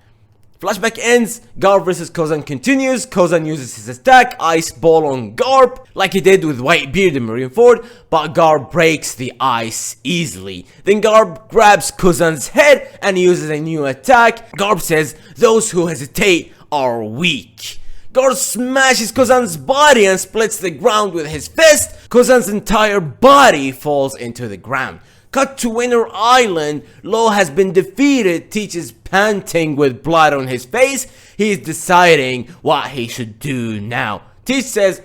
Flashback ends, Garp vs. Kuzan continues. Kuzan uses his attack, Ice Ball on Garp, like he did with Whitebeard in Marineford, but Garp breaks the ice easily. Then Garp grabs Kuzan's head and uses a new attack. Garp says, those who hesitate are weak. Garp smashes Kuzan's body and splits the ground with his fist. Kuzan's entire body falls into the ground. Cut to Winter Island. Law has been defeated. Teach is panting with blood on his face. He is deciding what he should do now. Teach says,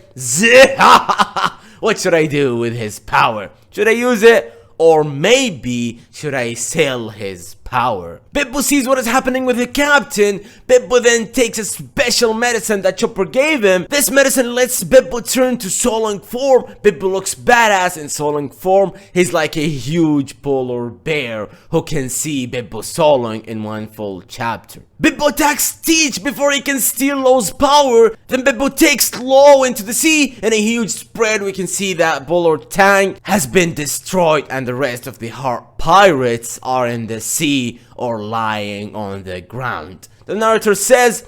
what should I do with his power? Should I use it? Or maybe should I sell his power? power. Bippo sees what is happening with the captain. Bippo then takes a special medicine that Chopper gave him. This medicine lets Bippo turn to Soling form. Bippo looks badass in Soling form. He's like a huge polar bear who can see Bippo Soling in one full chapter. Bippo attacks Stitch before he can steal Low's power. Then Bippo takes Low into the sea. In a huge spread we can see that Bullard Tang has been destroyed and the rest of the Heart Pirates are in the sea or lying on the ground. The narrator says,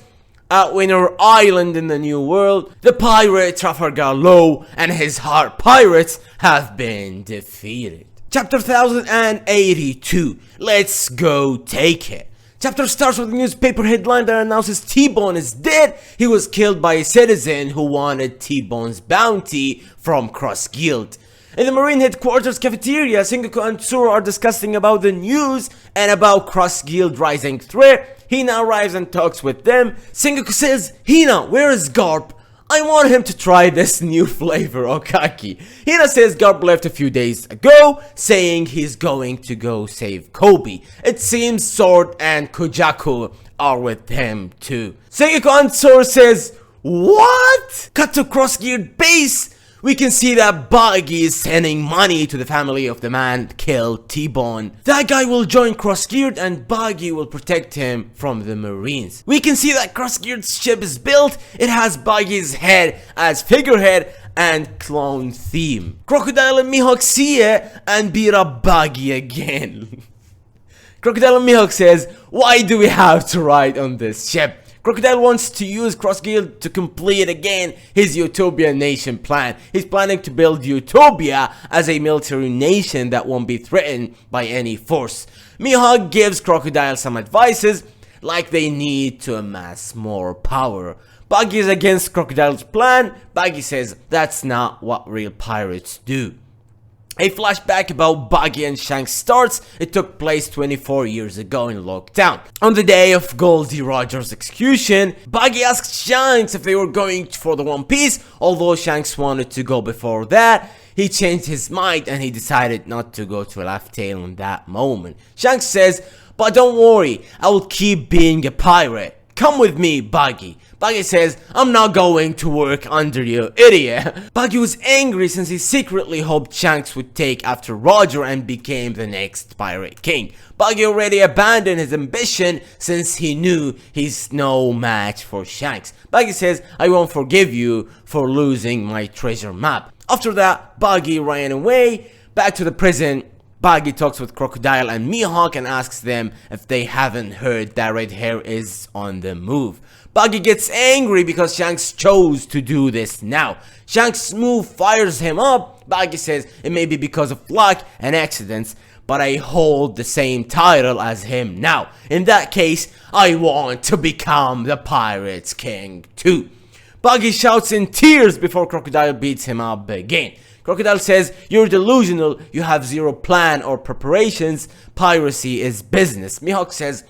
at Winter Island in the New World, the pirate Trafalgar Law and his Heart Pirates have been defeated. Chapter 1082, let's go take it. Chapter starts with a newspaper headline that announces T-Bone is dead. He was killed by a citizen who wanted T-Bone's bounty from Cross Guild. In the Marine Headquarters cafeteria, Sengoku and Tsuru are discussing about the news and about Cross Guild rising threat. Hina arrives and talks with them. Sengoku says, Hina, where is Garp? I want him to try this new flavor, Okaki. Hina says Garp left a few days ago, saying he's going to go save Kobe. It seems Sword and Kujaku are with him too. Sengoku and Tsuru says, what? Cut to Cross Guild base. We can see that Buggy is sending money to the family of the man killed T-Bone. That guy will join Cross Guild and Buggy will protect him from the Marines. We can see that Cross Guild's ship is built. It has Buggy's head as figurehead and clone theme. Crocodile and Mihawk see it and beat up Buggy again. Crocodile and Mihawk says, why do we have to ride on this ship? Crocodile wants to use Cross Guild to complete again his Utopia nation plan. He's planning to build Utopia as a military nation that won't be threatened by any force. Mihawk gives Crocodile some advices, like they need to amass more power. Buggy is against Crocodile's plan. Buggy says that's not what real pirates do. A flashback about Buggy and Shanks starts. It took place 24 years ago in Lockdown. On the day of Goldie Roger's execution, Buggy asked Shanks if they were going for the One Piece. Although Shanks wanted to go before that, he changed his mind and he decided not to go to Laugh Tale in that moment. Shanks says, but don't worry, I will keep being a pirate. Come with me, Buggy. Buggy says, I'm not going to work under you, idiot. Buggy was angry since he secretly hoped Shanks would take after Roger and became the next Pirate King. Buggy already abandoned his ambition since he knew he's no match for Shanks. Buggy says, I won't forgive you for losing my treasure map. After that, Buggy ran away back to the prison. Buggy talks with Crocodile and Mihawk and asks them if they haven't heard that Red Hair is on the move. Buggy gets angry because Shanks chose to do this now. Shanks' move fires him up. Buggy says it may be because of luck and accidents, but I hold the same title as him now. In that case, I want to become the Pirates King too. Buggy shouts in tears before Crocodile beats him up again. Crocodile says, you're delusional, you have zero plan or preparations, piracy is business. Mihawk says,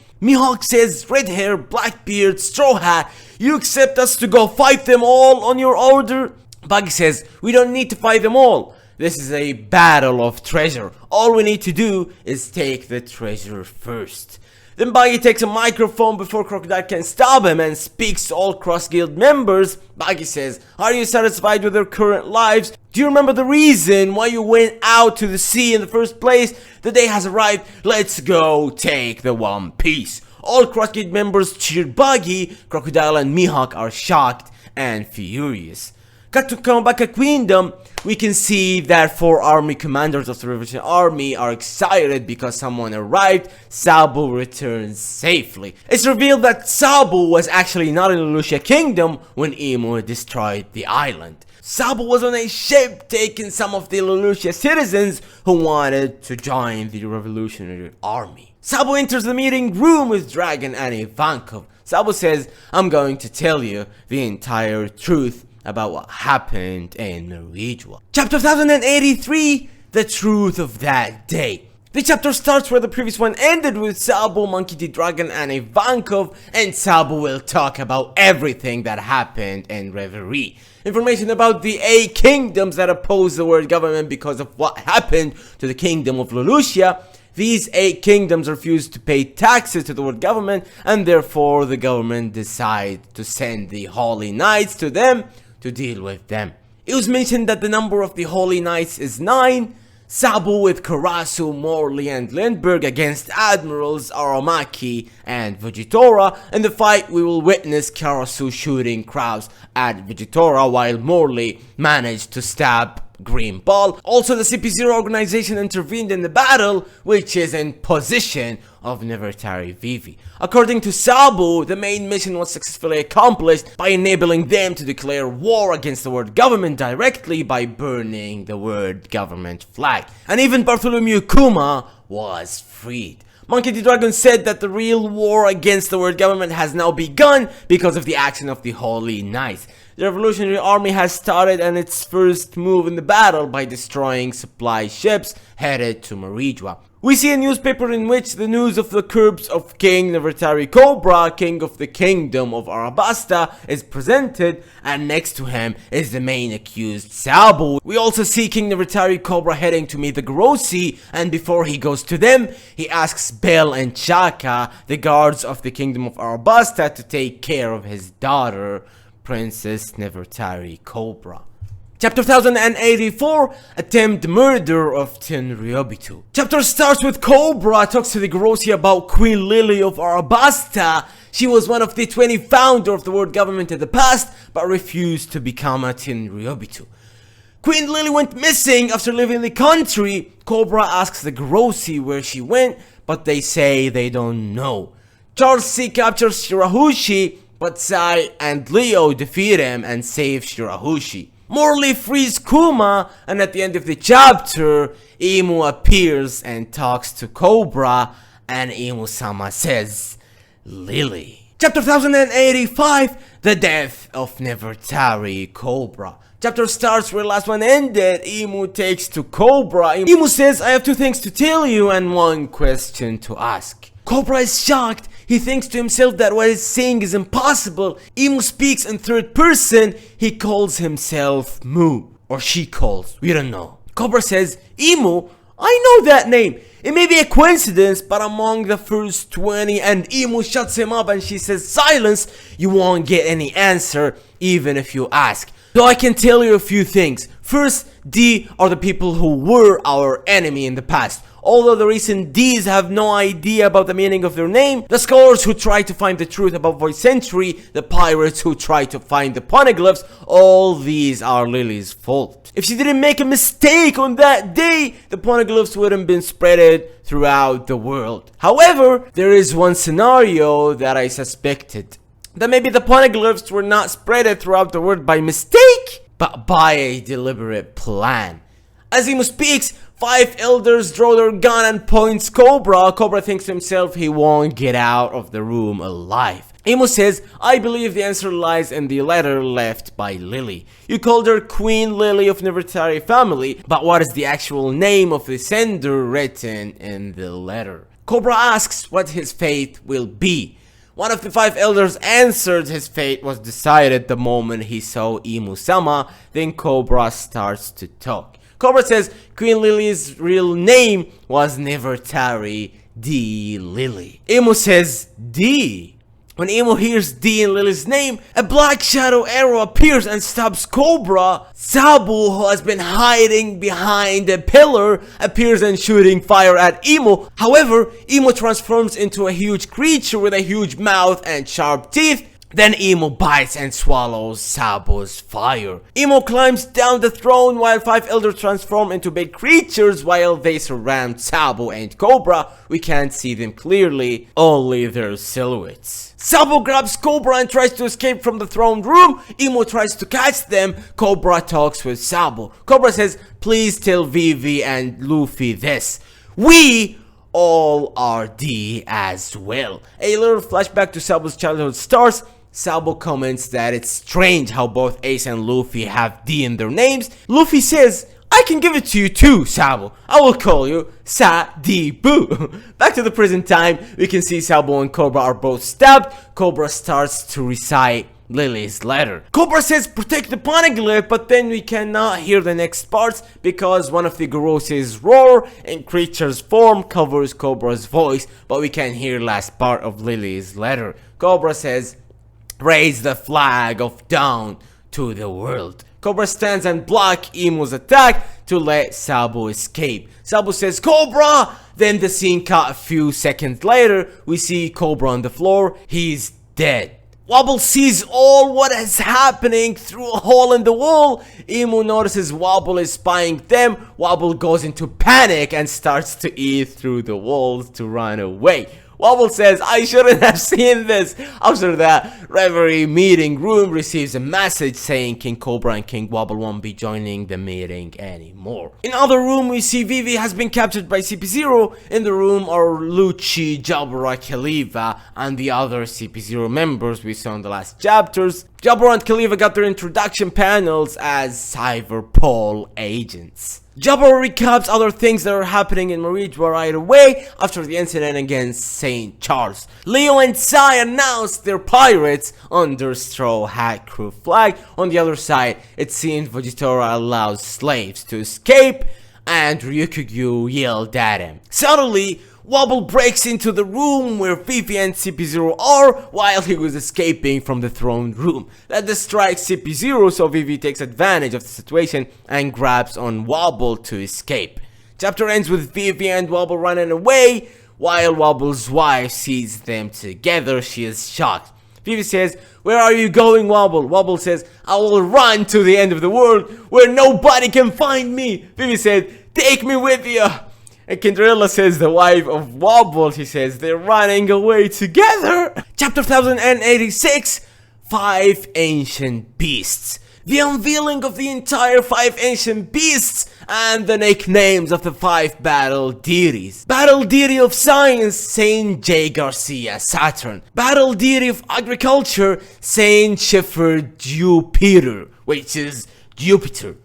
red hair, black beard, straw hat, you accept us to go fight them all on your order? Buggy says, we don't need to fight them all. This is a battle of treasure. All we need to do is take the treasure first. Then Buggy takes a microphone before Crocodile can stop him and speaks to all Cross Guild members. Buggy says, are you satisfied with your current lives? Do you remember the reason why you went out to the sea in the first place? The day has arrived, let's go take the One Piece. All Cross Guild members cheer Buggy. Crocodile and Mihawk are shocked and furious. Cut to Kamabaka Queendom, we can see that 4 army commanders of the Revolutionary Army are excited because someone arrived. Sabo returns safely. It's revealed that Sabo was actually not in the Lucia Kingdom when Imo destroyed the island. Sabo was on a ship taking some of the Lelouchia citizens who wanted to join the Revolutionary Army. Sabo enters the meeting room with Dragon and Ivankov. Sabo says, I'm going to tell you the entire truth about what happened in Norwegia. Chapter 1083, The Truth of That Day. The chapter starts where the previous one ended with Sabo, Monkey D. Dragon, and Ivankov, and Sabo will talk about everything that happened in Reverie. Information about the 8 kingdoms that oppose the world government because of what happened to the kingdom of Lelouchia. These 8 kingdoms refused to pay taxes to the world government, and therefore the government decided to send the Holy Knights to them to deal with them. It was mentioned that the number of the Holy Knights is 9. Sabo with Karasu, Morley and Lindbergh against Admirals Aramaki and Vegetora. In the fight we will witness Karasu shooting crabs at Vegetora while Morley managed to stab Green Ball. Also the CP0 organization intervened in the battle, which is in position of Nefertari Vivi. According to Sabo, the main mission was successfully accomplished by enabling them to declare war against the world government directly by burning the world government flag. And even Bartholomew Kuma was freed. Monkey D. Dragon said that the real war against the world government has now begun because of the action of the Holy Knights. The Revolutionary Army has started on its first move in the battle by destroying supply ships headed to Marijua. We see a newspaper in which the news of the corpse of King Nefertari Cobra, king of the kingdom of Arabasta, is presented, and next to him is the main accused, Sabo. We also see King Nefertari Cobra heading to meet the Grossi, and before he goes to them, he asks Bell and Chaka, the guards of the kingdom of Arabasta, to take care of his daughter, Princess Nefertari Cobra. Chapter 1084, Attempt Murder of Tenryubitu. Chapter starts with Cobra talks to the Grossi about Queen Lily of Arabasta. She was one of the 20 founders of the world government in the past, but refused to become a Tenryubitu. Queen Lily went missing after leaving the country. Cobra asks the Grossi where she went, but they say they don't know. Charles C captures Shirahoshi, but Sai and Leo defeat him and save Shirahoshi. Morley frees Kuma, and at the end of the chapter, Imu appears and talks to Cobra, and Imu-sama says, Lily. Chapter 1085, The Death of Nefertari Cobra. Chapter starts where last one ended. Imu takes to Cobra. Imu says, I have 2 things to tell you and 1 question to ask. Cobra is shocked. He thinks to himself that what he's saying is impossible. Imu speaks in 3rd person. He calls himself Mu. Or she calls. We don't know. Cobra says, Imu, I know that name. It may be a coincidence, but among the first 20, and Imu shuts him up and she says, silence, you won't get any answer even if you ask. So I can tell you a few things. First, D are the people who were our enemy in the past. Although the recent Ds have no idea about the meaning of their name, the scholars who try to find the truth about voice entry, the pirates who try to find the poneglyphs, all these are Lily's fault. If she didn't make a mistake on that day, the poneglyphs wouldn't been spreaded throughout the world. However, there is one scenario that I suspected. That maybe the poneglyphs were not spreaded throughout the world by mistake, but by a deliberate plan. As Imu speaks, 5 elders draw their gun and points Cobra. Cobra thinks to himself he won't get out of the room alive. Imu says, I believe the answer lies in the letter left by Lily. You called her Queen Lily of Nefertari family, but what is the actual name of the sender written in the letter? Cobra asks what his fate will be. One of the 5 elders answered his fate was decided the moment he saw Imu-sama. Then Cobra starts to talk. Cobra says Queen Lily's real name was Nefertari D. Lily. Imu says D. When Imu hears D in Lily's name, a black shadow arrow appears and stabs Cobra. Sabu, who has been hiding behind a pillar, appears and shooting fire at Imu. However, Imu transforms into a huge creature with a huge mouth and sharp teeth. Then Imu bites and swallows Sabu's fire. Imu climbs down the throne while 5 elders transform into big creatures while they surround Sabu and Cobra. We can't see them clearly, only their silhouettes. Sabu grabs Cobra and tries to escape from the throne room. Imu tries to catch them. Cobra talks with Sabu. Cobra says, please tell Vivi and Luffy this. We all are D as well. A little flashback to Sabu's childhood starts. Sabo comments that it's strange how both Ace and Luffy have D in their names. Luffy says, I can give it to you too, Sabo. I will call you Sa-D-Boo. Back to the present time, we can see Sabo and Cobra are both stabbed. Cobra starts to recite Lily's letter. Cobra says protect the poneglyph, but then we cannot hear the next parts because one of the Goros's roar in creature's form covers Cobra's voice, but we can hear last part of Lily's letter. Cobra says raise the flag of dawn to the world. Cobra stands and blocks Imu's attack to let Sabo escape. Sabo says Cobra! Then the scene cut a few seconds later. We see Cobra on the floor. He's dead. Wobble sees all what is happening through a hole in the wall. Imu notices Wobble is spying them. Wobble goes into panic and starts to eat through the walls to run away. Wobble says, I shouldn't have seen this. After that, Reverie meeting room receives a message saying King Cobra and King Wobble won't be joining the meeting anymore. In other room, we see Vivi has been captured by CP0. In the room are Lucci, Jabra, Khalifa, and the other CP0 members we saw in the last chapters. Jabra and Khalifa got their introduction panels as Cyberpol agents. Jabra recaps other things that are happening in Marijua right away after the incident against St. Charles. Leo and Sai announce they're pirates under Straw Hat Crew flag. On the other side, it seems Vegetora allows slaves to escape and Ryukugyu yelled at him. Suddenly, Wobble breaks into the room where Vivi and CP0 are while he was escaping from the throne room. That distracts CP0, so Vivi takes advantage of the situation and grabs on Wobble to escape. Chapter ends with Vivi and Wobble running away. While Wobble's wife sees them together, she is shocked. Vivi says, where are you going, Wobble? Wobble says, I will run to the end of the world where nobody can find me. Vivi said, take me with you. And Kendrella says, the wife of Wobble, she says, they're running away together. Chapter 1086, 5 Ancient Beasts. The unveiling of the entire 5 ancient beasts and the nicknames of the 5 battle deities. Battle deity of science, Saint J. Garcia, Saturn. Battle deity of agriculture, Saint Schiffer Jupiter, which is Jupiter.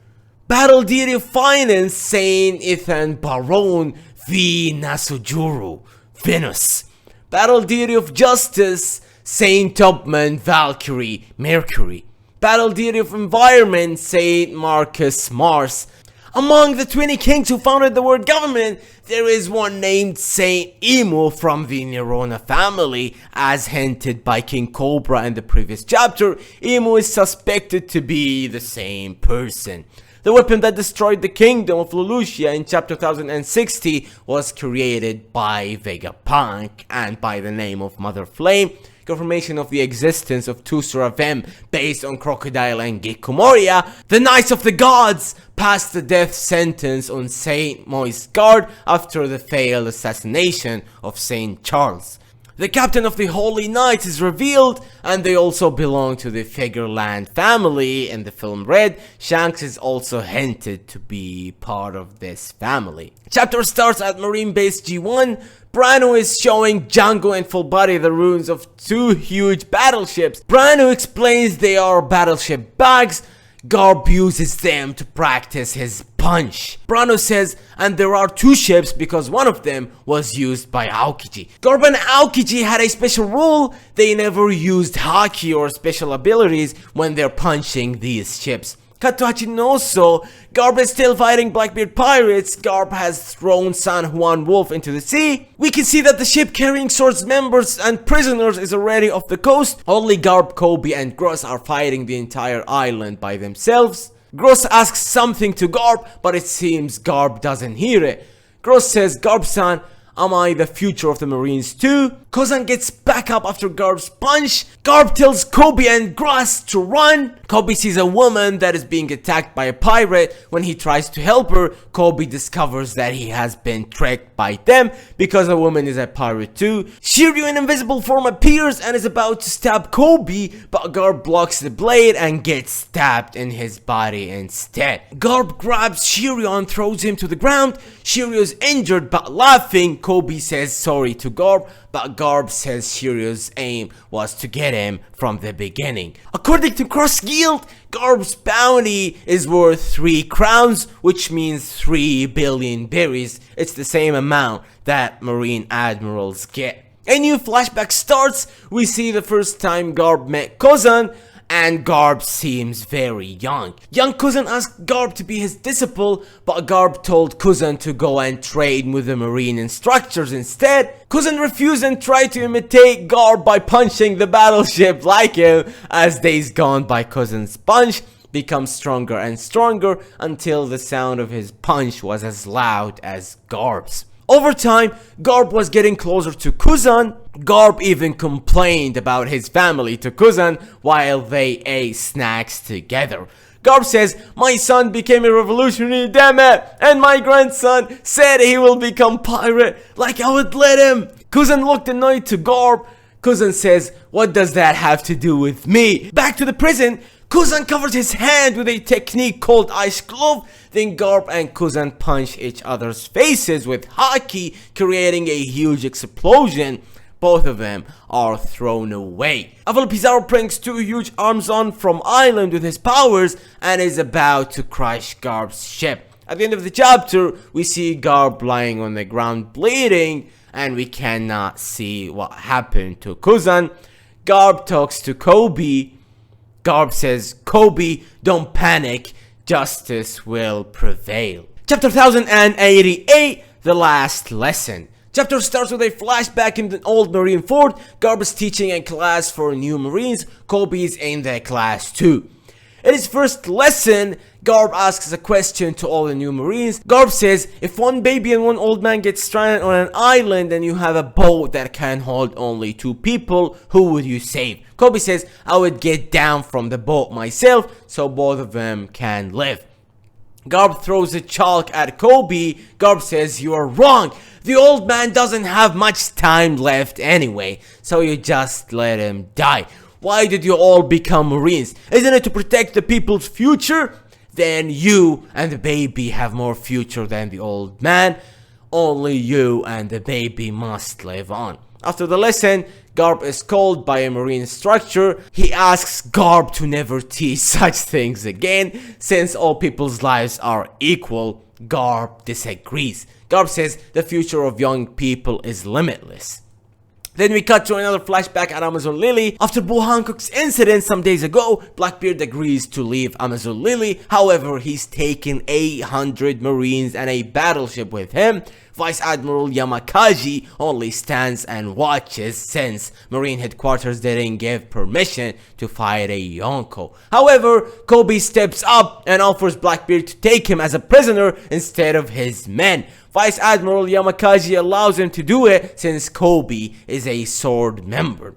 Battle deity of finance, Saint Ethan Baron V. Nasujuru, Venus. Battle deity of justice, Saint Topman Valkyrie, Mercury. Battle deity of environment, Saint Marcus Mars. Among the 20 kings who founded the world government, there is one named Saint Imu from the Nerona family. As hinted by King Cobra in the previous chapter, Imu is suspected to be the same person. The weapon that destroyed the kingdom of Lelouchia in chapter 1060 was created by Vegapunk and by the name of Mother Flame. Confirmation of the existence of 2 Seraphim based on Crocodile and Gikumoria. The Knights of the Gods passed the death sentence on Saint Moist Guard after the failed assassination of Saint Charles. The captain of the Holy Knights is revealed, and they also belong to the Figureland family in the film Red. Shanks is also hinted to be part of this family. Chapter starts at Marine Base G1. Brano is showing Django and Full Body the ruins of 2 huge battleships. Brano explains they are battleship bags. Garp uses them to practice his punch. Brano says, and there are 2 ships because one of them was used by Aokiji. Garp and Aokiji had a special rule. They never used haki or special abilities when they're punching these ships. Cut to Hachinosu. Garp is still fighting Blackbeard pirates. Garp has thrown San Juan Wolf into the sea. We can see that the ship carrying Sword's members and prisoners is already off the coast. Only Garp, Kobe, and Gross are fighting the entire island by themselves. Gross asks something to Garp, but it seems Garp doesn't hear it. Gross says, Garp-san, am I the future of the Marines too? Kuzan gets back up after Garp's punch. Garp tells Kobe and Gross to run. Kobe sees a woman that is being attacked by a pirate. When he tries to help her, Kobe discovers that he has been tricked by them because a woman is a pirate too. Shiryu in invisible form appears and is about to stab Kobe, but Garp blocks the blade and gets stabbed in his body instead. Garp grabs Shiryu and throws him to the ground. Shiryu is injured but laughing. Kobe says sorry to Garp, but Garp says Shiryu's aim was to get him from the beginning. According to Cross Guild, Garp's bounty is worth 3 crowns, which means 3 billion berries. It's the same amount that Marine Admirals get. A new flashback starts. We see the first time Garp met Kuzan, and Garp seems very young. Young Kuzan asked Garp to be his disciple, but Garp told Kuzan to go and train with the marine instructors instead. Kuzan refused and tried to imitate Garp by punching the battleship like him. As days gone by, Kuzan's punch becomes stronger and stronger until the sound of his punch was as loud as Garp's. Over time, Garp was getting closer to Kuzan. Garp even complained about his family to Kuzan while they ate snacks together. Garp says, "My son became a revolutionary, damn it, and my grandson said he will become pirate, like I would let him." Kuzan looked annoyed to Garp. Kuzan says, "What does that have to do with me?" Back to the prison, Kuzan covers his hand with a technique called ice glove. Then Garp and Kuzan punch each other's faces with haki, creating a huge explosion. Both of them are thrown away. Aval Kizaru brings two huge arms on from island with his powers and is about to crush Garp's ship. At the end of the chapter, we see Garp lying on the ground bleeding, and we cannot see what happened to Kuzan. Garp talks to Kobe. Garp says, "Kobe, don't panic, justice will prevail." Chapter 1088, The Last Lesson. Chapter starts with a flashback in the old marine fort. Garp is teaching a class for new marines. Kobe is in the class too. In his first lesson, Garp asks a question to all the new marines. Garp says, "If one baby and one old man get stranded on an island and you have a boat that can hold only 2 people, who would you save?" Kobe says, "I would get down from the boat myself so both of them can live." Garp throws a chalk at Kobe. Garp says, "You are wrong. The old man doesn't have much time left anyway, so you just let him die. Why did you all become marines? Isn't it to protect the people's future? Then you and the baby have more future than the old man. Only you and the baby must live on." After the lesson, Garp is called by a marine instructor. He asks Garp to never teach such things again, since all people's lives are equal. Garp disagrees. Garp says the future of young people is limitless. Then we cut to another flashback at Amazon Lily. After Bo Hancock's incident some days ago, Blackbeard agrees to leave Amazon Lily. However, he's taken 800 marines and a battleship with him. Vice Admiral Yamakaji only stands and watches since Marine Headquarters didn't give permission to fight a Yonko. However, Kobe steps up and offers Blackbeard to take him as a prisoner instead of his men. Vice Admiral Yamakaji allows him to do it since Kobe is a sword member.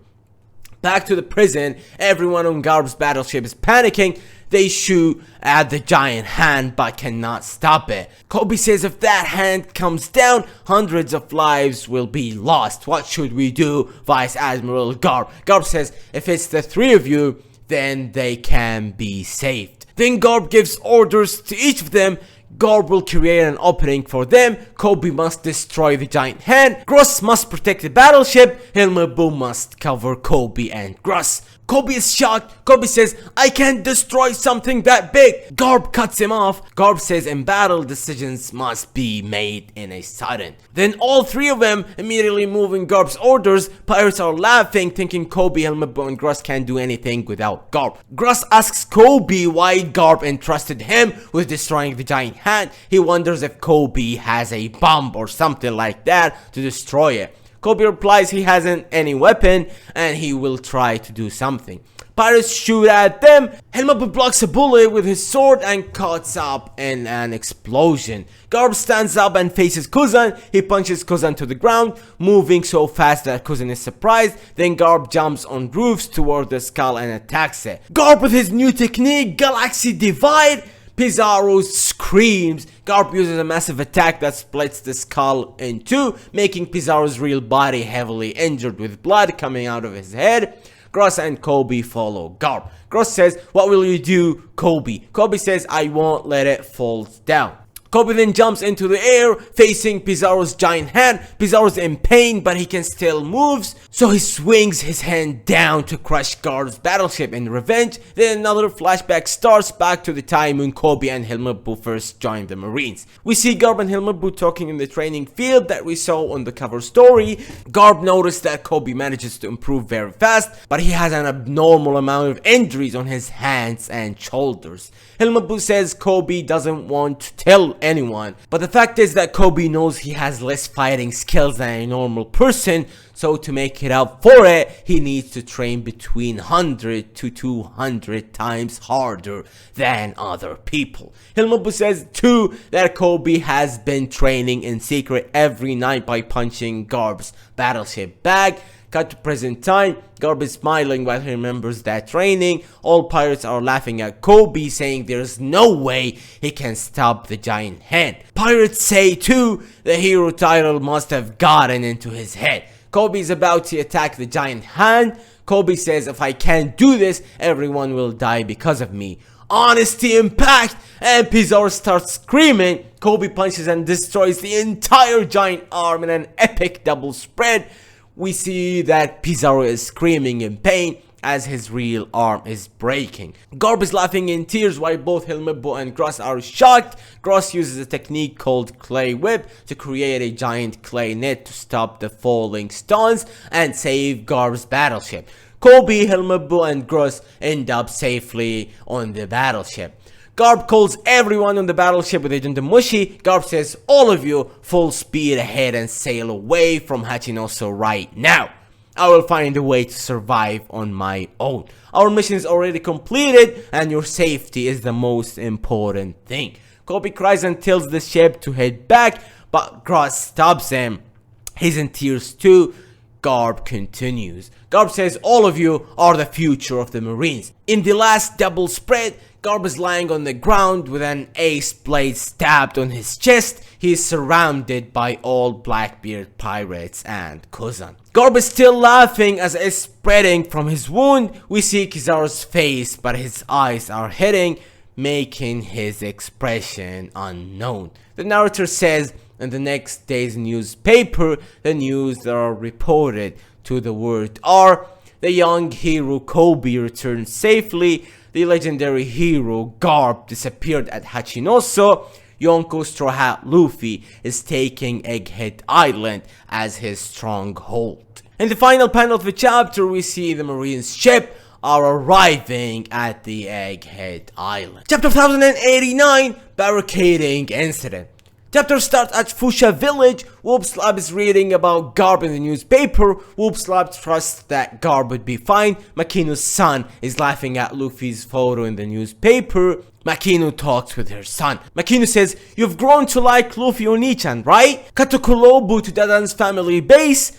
Back to the prison, everyone on Garp's battleship is panicking. They shoot at the giant hand but cannot stop it. Kobe says if that hand comes down, hundreds of lives will be lost. What should we do, Vice Admiral Garp? Garp says if it's the 3 of you, then they can be saved. Then Garp gives orders to each of them. Garp will create an opening for them. Kobe must destroy the giant hand. Gross must protect the battleship. Hilmabu must cover Kobe and Gross. Kobe is shocked. Kobe says, "I can't destroy something that big." Garp cuts him off. Garp says in battle, decisions must be made in a sudden. Then all 3 of them immediately move in Garp's orders. Pirates are laughing, thinking Kobe, Hilmabu, and Gross can't do anything without Garp. Gross asks Kobe why Garp entrusted him with destroying the giant hand. He wonders if Kobe has a bomb or something like that to destroy it. Kobe replies he hasn't any weapon and he will try to do something. Pirates shoot at them. Hilmabu blocks a bullet with his sword and cuts up in an explosion. Garp stands up and faces Kuzan. He punches Kuzan to the ground, moving so fast that Kuzan is surprised. Then Garp jumps on roofs toward the skull and attacks it. Garp with his new technique, Galaxy Divide. Kizaru screams. Garp uses a massive attack that splits the skull in 2, making Kizaru's real body heavily injured with blood coming out of his head. Gross and Kobe follow Garp. Gross says, "What will you do, Kobe?" Kobe says, "I won't let it fall down." Kobe then jumps into the air, facing Kizaru's giant hand. Kizaru's in pain, but he can still move, so he swings his hand down to crush Garp's battleship in revenge. Then another flashback starts back to the time when Kobe and Helmeppo first joined the Marines. We see Garp and Helmeppo talking in the training field that we saw on the cover story. Garp noticed that Kobe manages to improve very fast, but he has an abnormal amount of injuries on his hands and shoulders. Helmeppo says Kobe doesn't want to tell anyone, but the fact is that Kobe knows he has less fighting skills than a normal person, so to make it up for it, he needs to train between 100 to 200 times harder than other people. Helmeppo says too that Kobe has been training in secret every night by punching Garp's battleship bag. Cut to present time, Garp is smiling while he remembers that training. All pirates are laughing at Kobe, saying there's no way he can stop the giant hand. Pirates say too the hero title must have gotten into his head. Kobe is about to attack the giant hand. Kobe says, if I can't do this, everyone will die because of me. Honesty impact, and Kizaru starts screaming. Kobe punches and destroys the entire giant arm in an epic double spread. We see that Kizaru is screaming in pain as his real arm is breaking. Garp is laughing in tears while both Helmeppo and Gross are shocked. Gross uses a technique called clay whip to create a giant clay net to stop the falling stones and save Garp's battleship. Kobe, Helmeppo and Gross end up safely on the battleship. Garp calls everyone on the battleship with Agent Mushi. Garp says, all of you, full speed ahead and sail away from Hachinosu right now. I will find a way to survive on my own. Our mission is already completed and your safety is the most important thing. Kobe cries and tells the ship to head back, but Gross stops him. He's in tears too. Garp continues. Garp says, all of you are the future of the Marines. In the last double spread, Garp is lying on the ground with an ace blade stabbed on his chest. He is surrounded by all Blackbeard pirates and Kuzan. Garp is still laughing as it's spreading from his wound. We see Kizaru's face, but his eyes are hidden, making his expression unknown. The narrator says, in the next day's newspaper, the news that are reported to the world are: the young hero Kobe returned safely, the legendary hero Garp disappeared at Hachinosu, Yonko Straw Hat Luffy is taking Egghead Island as his stronghold. In the final panel of the chapter, we see the Marines' ship are arriving at the Egghead Island. Chapter 1089, Barricading Incident. Chapter starts at Fuchsia Village. Whoopslap is reading about Garp in the newspaper. Whoopslap trusts that Garp would be fine. Makinu's son is laughing at Luffy's photo in the newspaper. Makinu talks with her son. Makinu says, you've grown to like Luffy Oni-chan, right? Cut to Kurobu to Dadan's family base.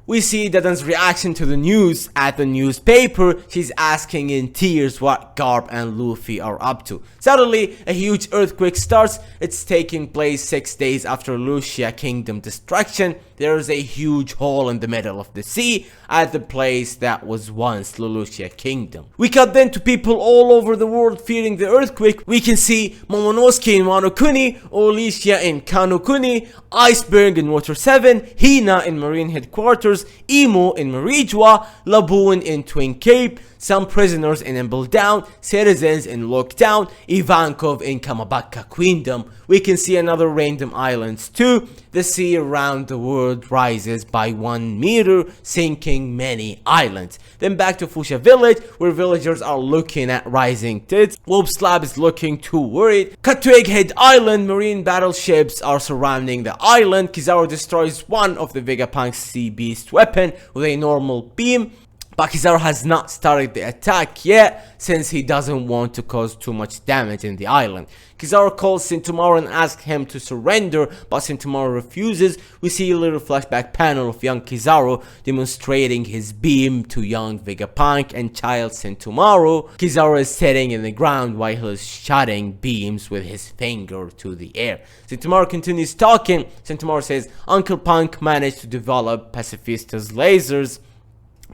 We see Dadan's reaction to the news at the newspaper. She's asking in tears what Garp and Luffy are up to. Suddenly, a huge earthquake starts. It's taking place 6 days after Lucia Kingdom destruction. There is a huge hole in the middle of the sea at the place that was once Lucia Kingdom. We cut then to people all over the world fearing the earthquake. We can see Momonosuke in Wano Kuni, Olicia in Kano Kuni, Iceberg in Water 7, Hina in Marine Headquarters, Imo in Marijua, Laboon in Twin Cape, some prisoners in Emble Down, citizens in Lockdown, Ivankov in Kamabaka Queendom. We can see another random islands too. The sea around the world rises by 1 meter, sinking many islands. Then back to Fuchsia Village, where villagers are looking at rising tits. Whoopslap is looking too worried. Cut to Egghead Island, marine battleships are surrounding the island. Kizaru destroys one of the Vegapunk's Sea Beast weapon with a normal beam. But Kizaru has not started the attack yet, since he doesn't want to cause too much damage in the island. Kizaru calls Sentomaru and asks him to surrender, but Sentomaru refuses. We see a little flashback panel of young Kizaru demonstrating his beam to young Vegapunk and child Sentomaru. Kizaru is sitting in the ground while he is shooting beams with his finger to the air. Sentomaru continues talking. Sentomaru says Uncle Punk managed to develop Pacifista's lasers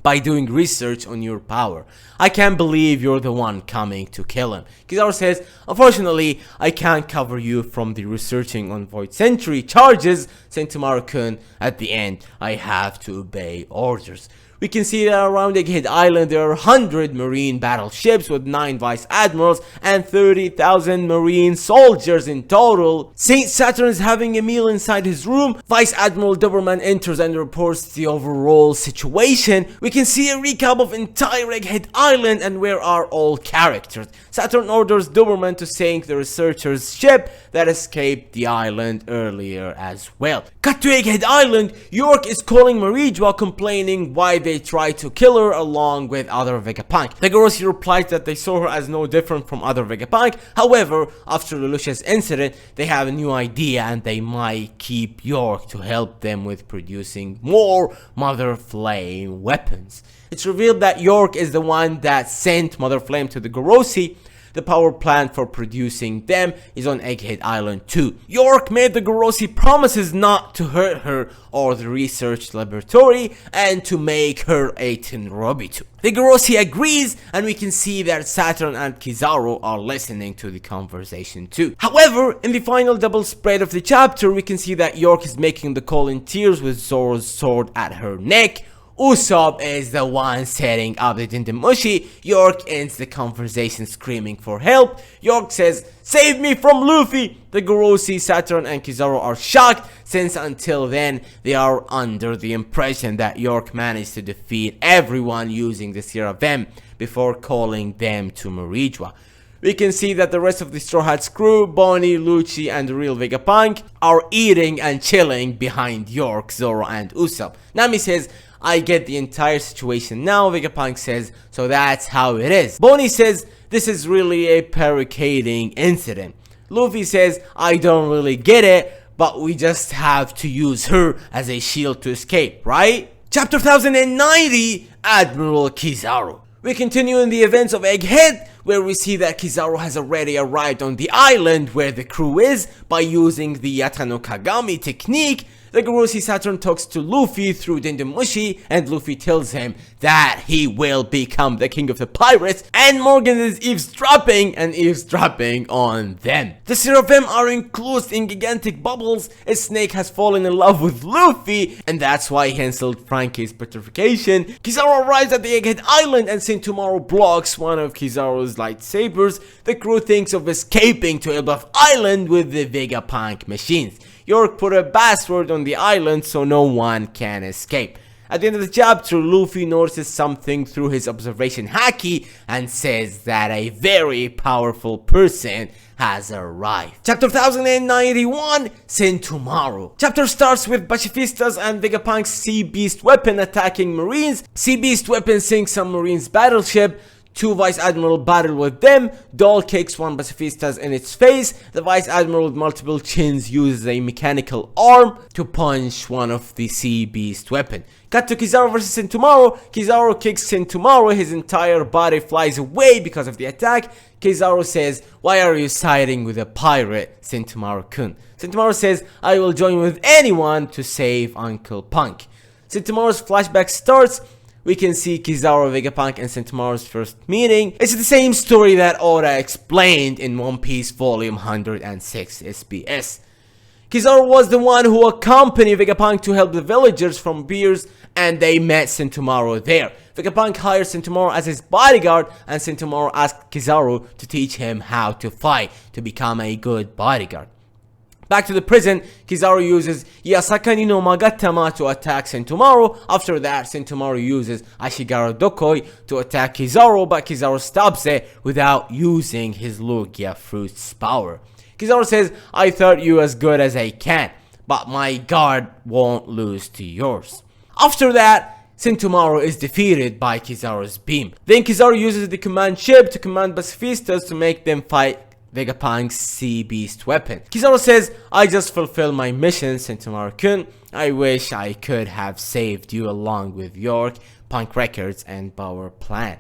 by doing research on your power. I can't believe you're the one coming to kill him. Kizaru says, unfortunately, I can't cover you from the researching on Void Century charges. Sentomaru-kun, at the end, I have to obey orders. We can see that around Egghead Island there are 100 marine battleships with 9 vice admirals and 30,000 marine soldiers in total. Saint Saturn is having a meal inside his room. Vice Admiral Doberman enters and reports the overall situation. We can see a recap of entire Egghead Island and where are all characters. Saturn orders Doberman to sink the researcher's ship that escaped the island earlier as well. Cut to Egghead Island, York is calling Marijua complaining why they tried to kill her along with other Vegapunk. The Garossi replies that they saw her as no different from other Vegapunk. However, after Lelouch's incident, they have a new idea and they might keep York to help them with producing more Mother Flame weapons. It's revealed that York is the one that sent Mother Flame to the Garossi. The power plant for producing them is on Egghead Island too. York made the Garossi promises not to hurt her or the research laboratory and to make her a Tenrobitu. The Garossi agrees and we can see that Saturn and Kizaru are listening to the conversation too. However, in the final double spread of the chapter, we can see that York is making the call in tears with Zoro's sword at her neck. Usopp is the one setting up the Dendemushi. York ends the conversation screaming for help. York says, "Save me from Luffy!" The Garossi, Saturn and Kizaru are shocked since until then they are under the impression that York managed to defeat everyone using the Seraphim before calling them to Marijua. We can see that the rest of the Straw Hats crew, Bonnie, Lucci and the real Vegapunk are eating and chilling behind York, Zoro and Usopp. Nami says, "I get the entire situation now." Vegapunk says, "So that's how it is." Bonnie says, "This is really a barricading incident." Luffy says, "I don't really get it, but we just have to use her as a shield to escape, right?" Chapter 1090, Admiral Kizaru. We continue in the events of Egghead, where we see that Kizaru has already arrived on the island where the crew is by using the Yata no Kagami technique. The Garossi Saturn talks to Luffy through Dendemushi and Luffy tells him that he will become the king of the pirates, and Morgan is eavesdropping on them. The Seraphim are enclosed in gigantic bubbles. A snake has fallen in love with Luffy and that's why he cancelled Frankie's petrification. Kizaru arrives at the Egghead Island and Sentomaru blocks one of Kizaru's lightsabers. The crew thinks of escaping to Elbaf Island with the Vegapunk machines. York put a password on the island so no one can escape. At the end of the chapter, Luffy notices something through his observation haki and says that a very powerful person has arrived. Chapter 1091, Sentomaru. Chapter starts with Pacifistas and Vegapunk's Sea Beast weapon attacking Marines. Sea Beast weapon sinks some Marines' battleship. 2 Vice Admiral battle with them. Doll kicks one Pacifistas in its face. The Vice Admiral with multiple chins uses a mechanical arm to punch one of the Sea Beast weapon. Cut to Kizaru vs Sentomaru. Kizaru kicks Sentomaru. His entire body flies away because of the attack. Kizaru says, "Why are you siding with a pirate, Sentomaru-kun?" Sentomaru says, "I will join with anyone to save Uncle Punk." Sentomaru's flashback starts. We can see Kizaru, Vegapunk and Sentomaru's first meeting. It's the same story that Oda explained in One Piece Volume 106 SBS. Kizaru was the one who accompanied Vegapunk to help the villagers from Beers and they met Sentomaru there. Vegapunk hired Sentomaru as his bodyguard and Sentomaru asked Kizaru to teach him how to fight to become a good bodyguard. Back to the prison, Kizaru uses Yasakani no Magatama to attack Sentomaru. After that, Sentomaru uses Ashigaru Dokoi to attack Kizaru, but Kizaru stops it without using his Lugia fruit's power. Kizaru says, "I thought you as good as I can, but my guard won't lose to yours." After that, Sentomaru is defeated by Kizaru's beam. Then Kizaru uses the command ship to command Pacifistas to make them fight Vegapunk's Sea Beast weapon. Kizaru says, "I just fulfilled my mission, Sentomaru-kun. I wish I could have saved you along with York, Punk Records, and Power Plant."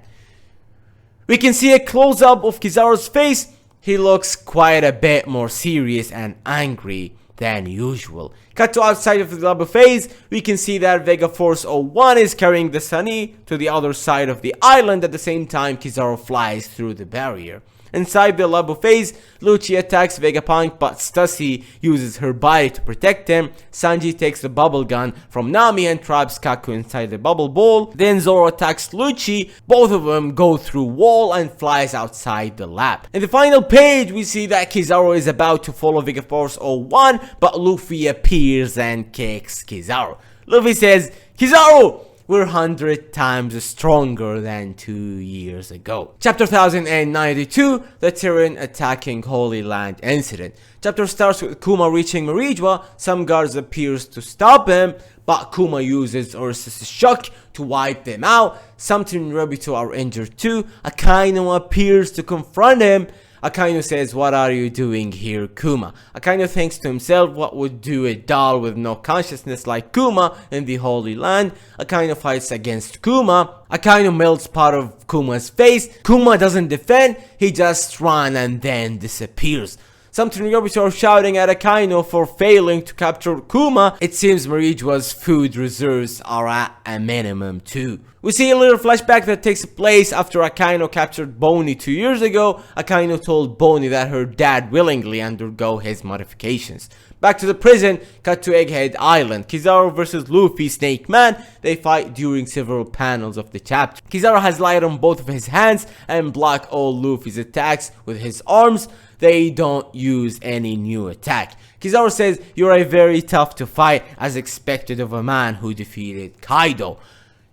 We can see a close-up of Kizaru's face. He looks quite a bit more serious and angry than usual. Cut to outside of the labo phase, we can see that Vega Force 01 is carrying the Sunny to the other side of the island. At the same time, Kizaru flies through the barrier. Inside the labo phase, Lucci attacks Vegapunk, but Stussy uses her body to protect him. Sanji takes the bubble gun from Nami and traps Kaku inside the bubble ball. Then Zoro attacks Lucci. Both of them go through wall and flies outside the lab. In the final page, we see that Kizaru is about to follow Vega Force 01, but Luffy appears and kicks Kizaru. Luffy says, "Kizaru, we're 100 times stronger than 2 years ago." Chapter 1092, the Terran attacking Holy Land incident. Chapter starts with Kuma reaching Marijua. Some guards appears to stop him, but Kuma uses Ursus' shock to wipe them out. Something and Rabuto are injured too. Akainu appears to confront him. Akainu says, "What are you doing here, Kuma?" Akainu thinks to himself, what would do a doll with no consciousness like Kuma in the Holy Land? Akainu fights against Kuma. Akainu melts part of Kuma's face. Kuma doesn't defend, he just runs and then disappears. Something Rabuto are shouting at Akainu for failing to capture Kuma. It seems Marijua's food reserves are at a minimum too. We see a little flashback that takes place after Akainu captured Bonnie 2 years ago. Akainu told Bonnie that her dad willingly undergo his modifications. Back to the prison, cut to Egghead Island. Kizaru versus Luffy Snake Man. They fight during several panels of the chapter. Kizaru has light on both of his hands and block all Luffy's attacks with his arms. They don't use any new attack. Kizaru says, "You're a very tough to fight, as expected of a man who defeated Kaido."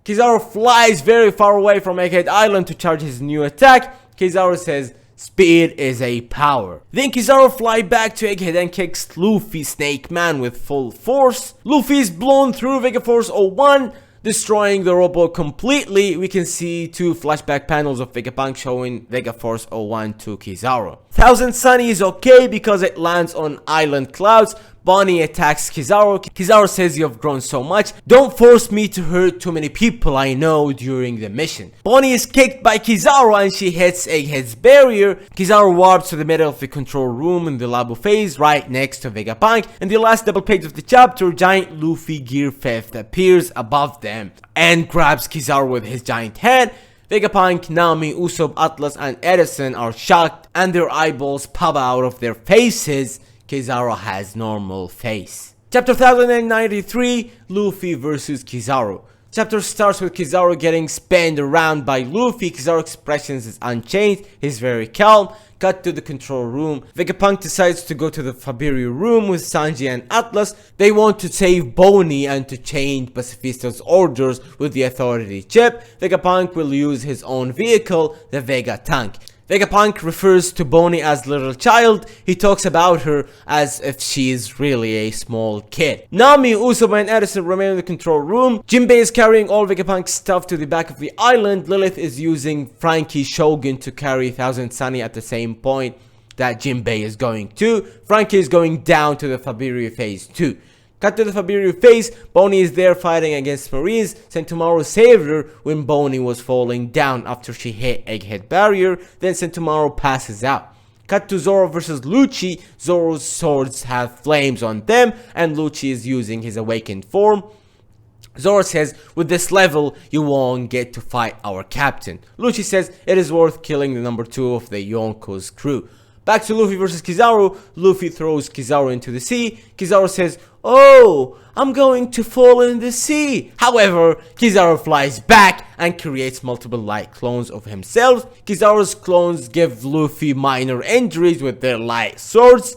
Kizaru flies very far away from Egghead Island to charge his new attack. Kizaru says, "Speed is a power." Then Kizaru flies back to Egghead and kicks Luffy Snake Man with full force. Luffy is blown through Vega Force 01, destroying the robot completely. We can see 2 flashback panels of Vegapunk showing Vega Force 01 to Kizaru. Thousand Sunny is okay because it lands on island clouds. Bonnie attacks Kizaru. Kizaru says, "You've grown so much. Don't force me to hurt too many people I know during the mission." Bonnie is kicked by Kizaru and she hits Egghead's barrier. Kizaru warps to the middle of the control room in the labo phase right next to Vegapunk. In the last double page of the chapter, giant Luffy Gear 5th appears above them and grabs Kizaru with his giant hand. Vegapunk, Nami, Usopp, Atlas and Edison are shocked and their eyeballs pop out of their faces. Kizaru has normal face. Chapter 1093, Luffy versus Kizaru. Chapter starts with Kizaru getting spanned around by Luffy. Kizaru's expressions is unchanged, he's very calm. Cut to the control room. Vegapunk decides to go to the Fabiru room with Sanji and Atlas. They want to save Bonnie and to change Pacifista's orders with the authority chip. Vegapunk will use his own vehicle, the Vega Tank. Vegapunk refers to Bonnie as little child. He talks about her as if she is really a small kid. Nami, Usopp and Edison remain in the control room. Jinbei is carrying all Vegapunk's stuff to the back of the island. Lilith is using Frankie Shogun to carry Thousand Sunny at the same point that Jinbei is going to. Frankie is going down to the Fabiru phase 2. Cut to the Fabiru phase. Bonnie is there fighting against Marines. Sentomaru saved her when Bonnie was falling down after she hit Egghead barrier. Then Sentomaru passes out. Cut to Zoro versus Lucci. Zoro's swords have flames on them and Lucci is using his awakened form. Zoro says, "With this level, you won't get to fight our captain." Lucci says, "It is worth killing the number 2 of the Yonko's crew." Back to Luffy versus Kizaru. Luffy throws Kizaru into the sea. Kizaru says, "Oh, I'm going to fall in the sea." However, Kizaru flies back and creates multiple light clones of himself. Kizaru's clones give Luffy minor injuries with their light swords.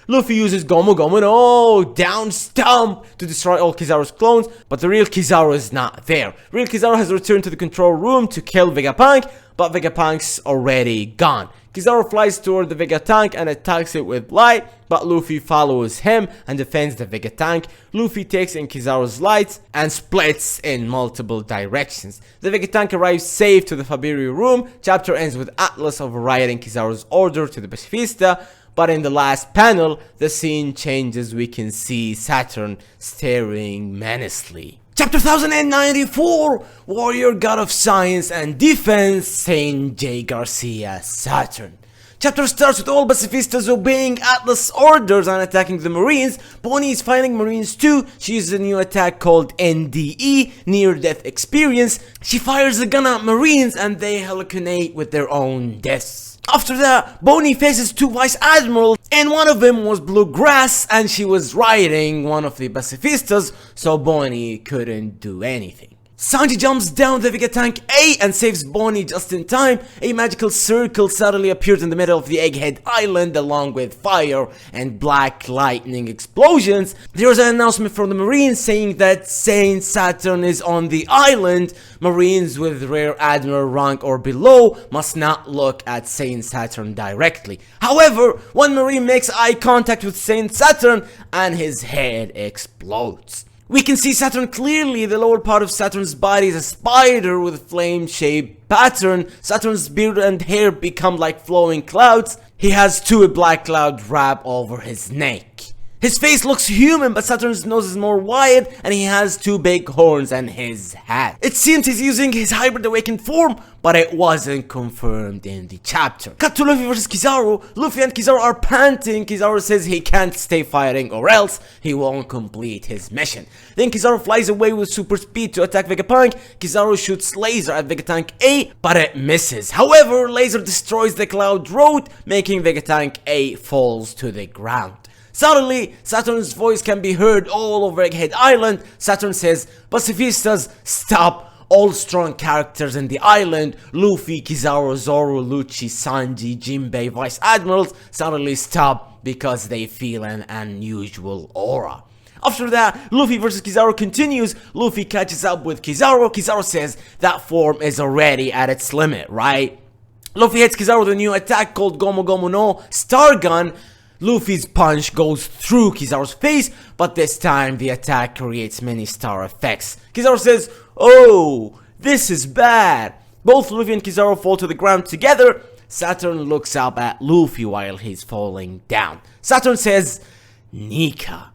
Luffy uses Gomu Gomu no down stomp to destroy all Kizaru's clones, but the real Kizaru is not there. Real Kizaru has returned to the control room to kill Vegapunk, but Vegapunk's already gone. Kizaru flies toward the Vega Tank and attacks it with light, but Luffy follows him and defends the Vega Tank. Luffy takes in Kizaru's lights and splits in multiple directions. The Vega Tank arrives safe to the Fabiru room. Chapter ends with Atlas overriding Kizaru's order to the Pacifista, but in the last panel, the scene changes. We can see Saturn staring menacingly. Chapter 1094, Warrior God of Science and Defense, Saint J. Garcia, Saturn. Chapter starts with all pacifistas obeying Atlas' orders and attacking the Marines. Bonnie is fighting Marines too. She uses a new attack called NDE, Near Death Experience. She fires a gun at Marines and they hallucinate with their own deaths. After that, Bonnie faces two vice admirals, and one of them was Bluegrass, and she was riding one of the pacifistas, so Bonnie couldn't do anything. Sanji jumps down the Vegatank A and saves Bonnie just in time. A magical circle suddenly appears in the middle of the Egghead Island along with fire and black lightning explosions. There is an announcement from the Marines saying that Saint Saturn is on the island. Marines with Rear Admiral rank or below must not look at Saint Saturn directly. However, one Marine makes eye contact with Saint Saturn and his head explodes. We can see Saturn clearly. The lower part of Saturn's body is a spider with a flame-shaped pattern. Saturn's beard and hair become like flowing clouds. He has two black clouds wrapped over his neck. His face looks human, but Saturn's nose is more wide and he has two big horns and his hat. It seems he's using his hybrid awakened form, but it wasn't confirmed in the chapter. Cut to Luffy versus Kizaru. Luffy and Kizaru are panting. Kizaru says he can't stay fighting or else he won't complete his mission. Then Kizaru flies away with super speed to attack Vegapunk. Kizaru shoots laser at Vegatank A, but it misses. However, laser destroys the Cloud Road, making Vegatank A falls to the ground. Suddenly, Saturn's voice can be heard all over Egghead Island. Saturn says, "Pacifistas, stop! All strong characters in the island, Luffy, Kizaru, Zoro, Lucci, Sanji, Jinbei, Vice Admirals, suddenly stop because they feel an unusual aura." After that, Luffy versus Kizaru continues. Luffy catches up with Kizaru. Kizaru says that form is already at its limit, right? Luffy hits Kizaru with a new attack called Gomu Gomu no Star Gun. Luffy's punch goes through Kizaru's face, but this time the attack creates many star effects. Kizaru says, "Oh, this is bad." Both Luffy and Kizaru fall to the ground together. Saturn looks up at Luffy while he's falling down. Saturn says, "Nika."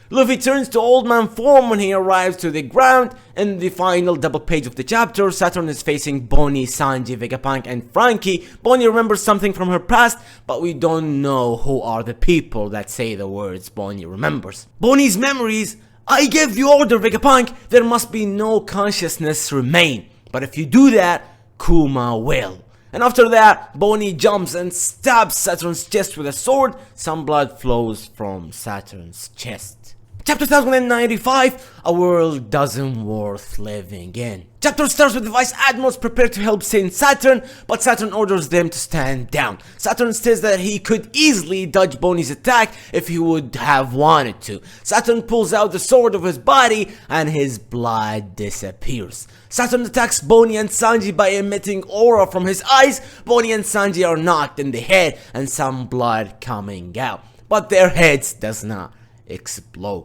Luffy turns to old man form when he arrives to the ground. In the final double page of the chapter, Saturn is facing Bonnie, Sanji, Vegapunk, and Frankie. Bonnie remembers something from her past, but we don't know who are the people that say the words Bonnie remembers. Bonnie's memories: "I gave the order, Vegapunk, there must be no consciousness remain. But if you do that, Kuma will." And after that, Bonnie jumps and stabs Saturn's chest with a sword. Some blood flows from Saturn's chest. Chapter 1095, A World Doesn't Worth Living In. Chapter starts with the Vice Admirals prepared to help Saint Saturn, but Saturn orders them to stand down. Saturn says that he could easily dodge Bonnie's attack if he would have wanted to. Saturn pulls out the sword of his body and his blood disappears. Saturn attacks Bonnie and Sanji by emitting aura from his eyes. Bonnie and Sanji are knocked in the head and some blood coming out, but their heads does not explode.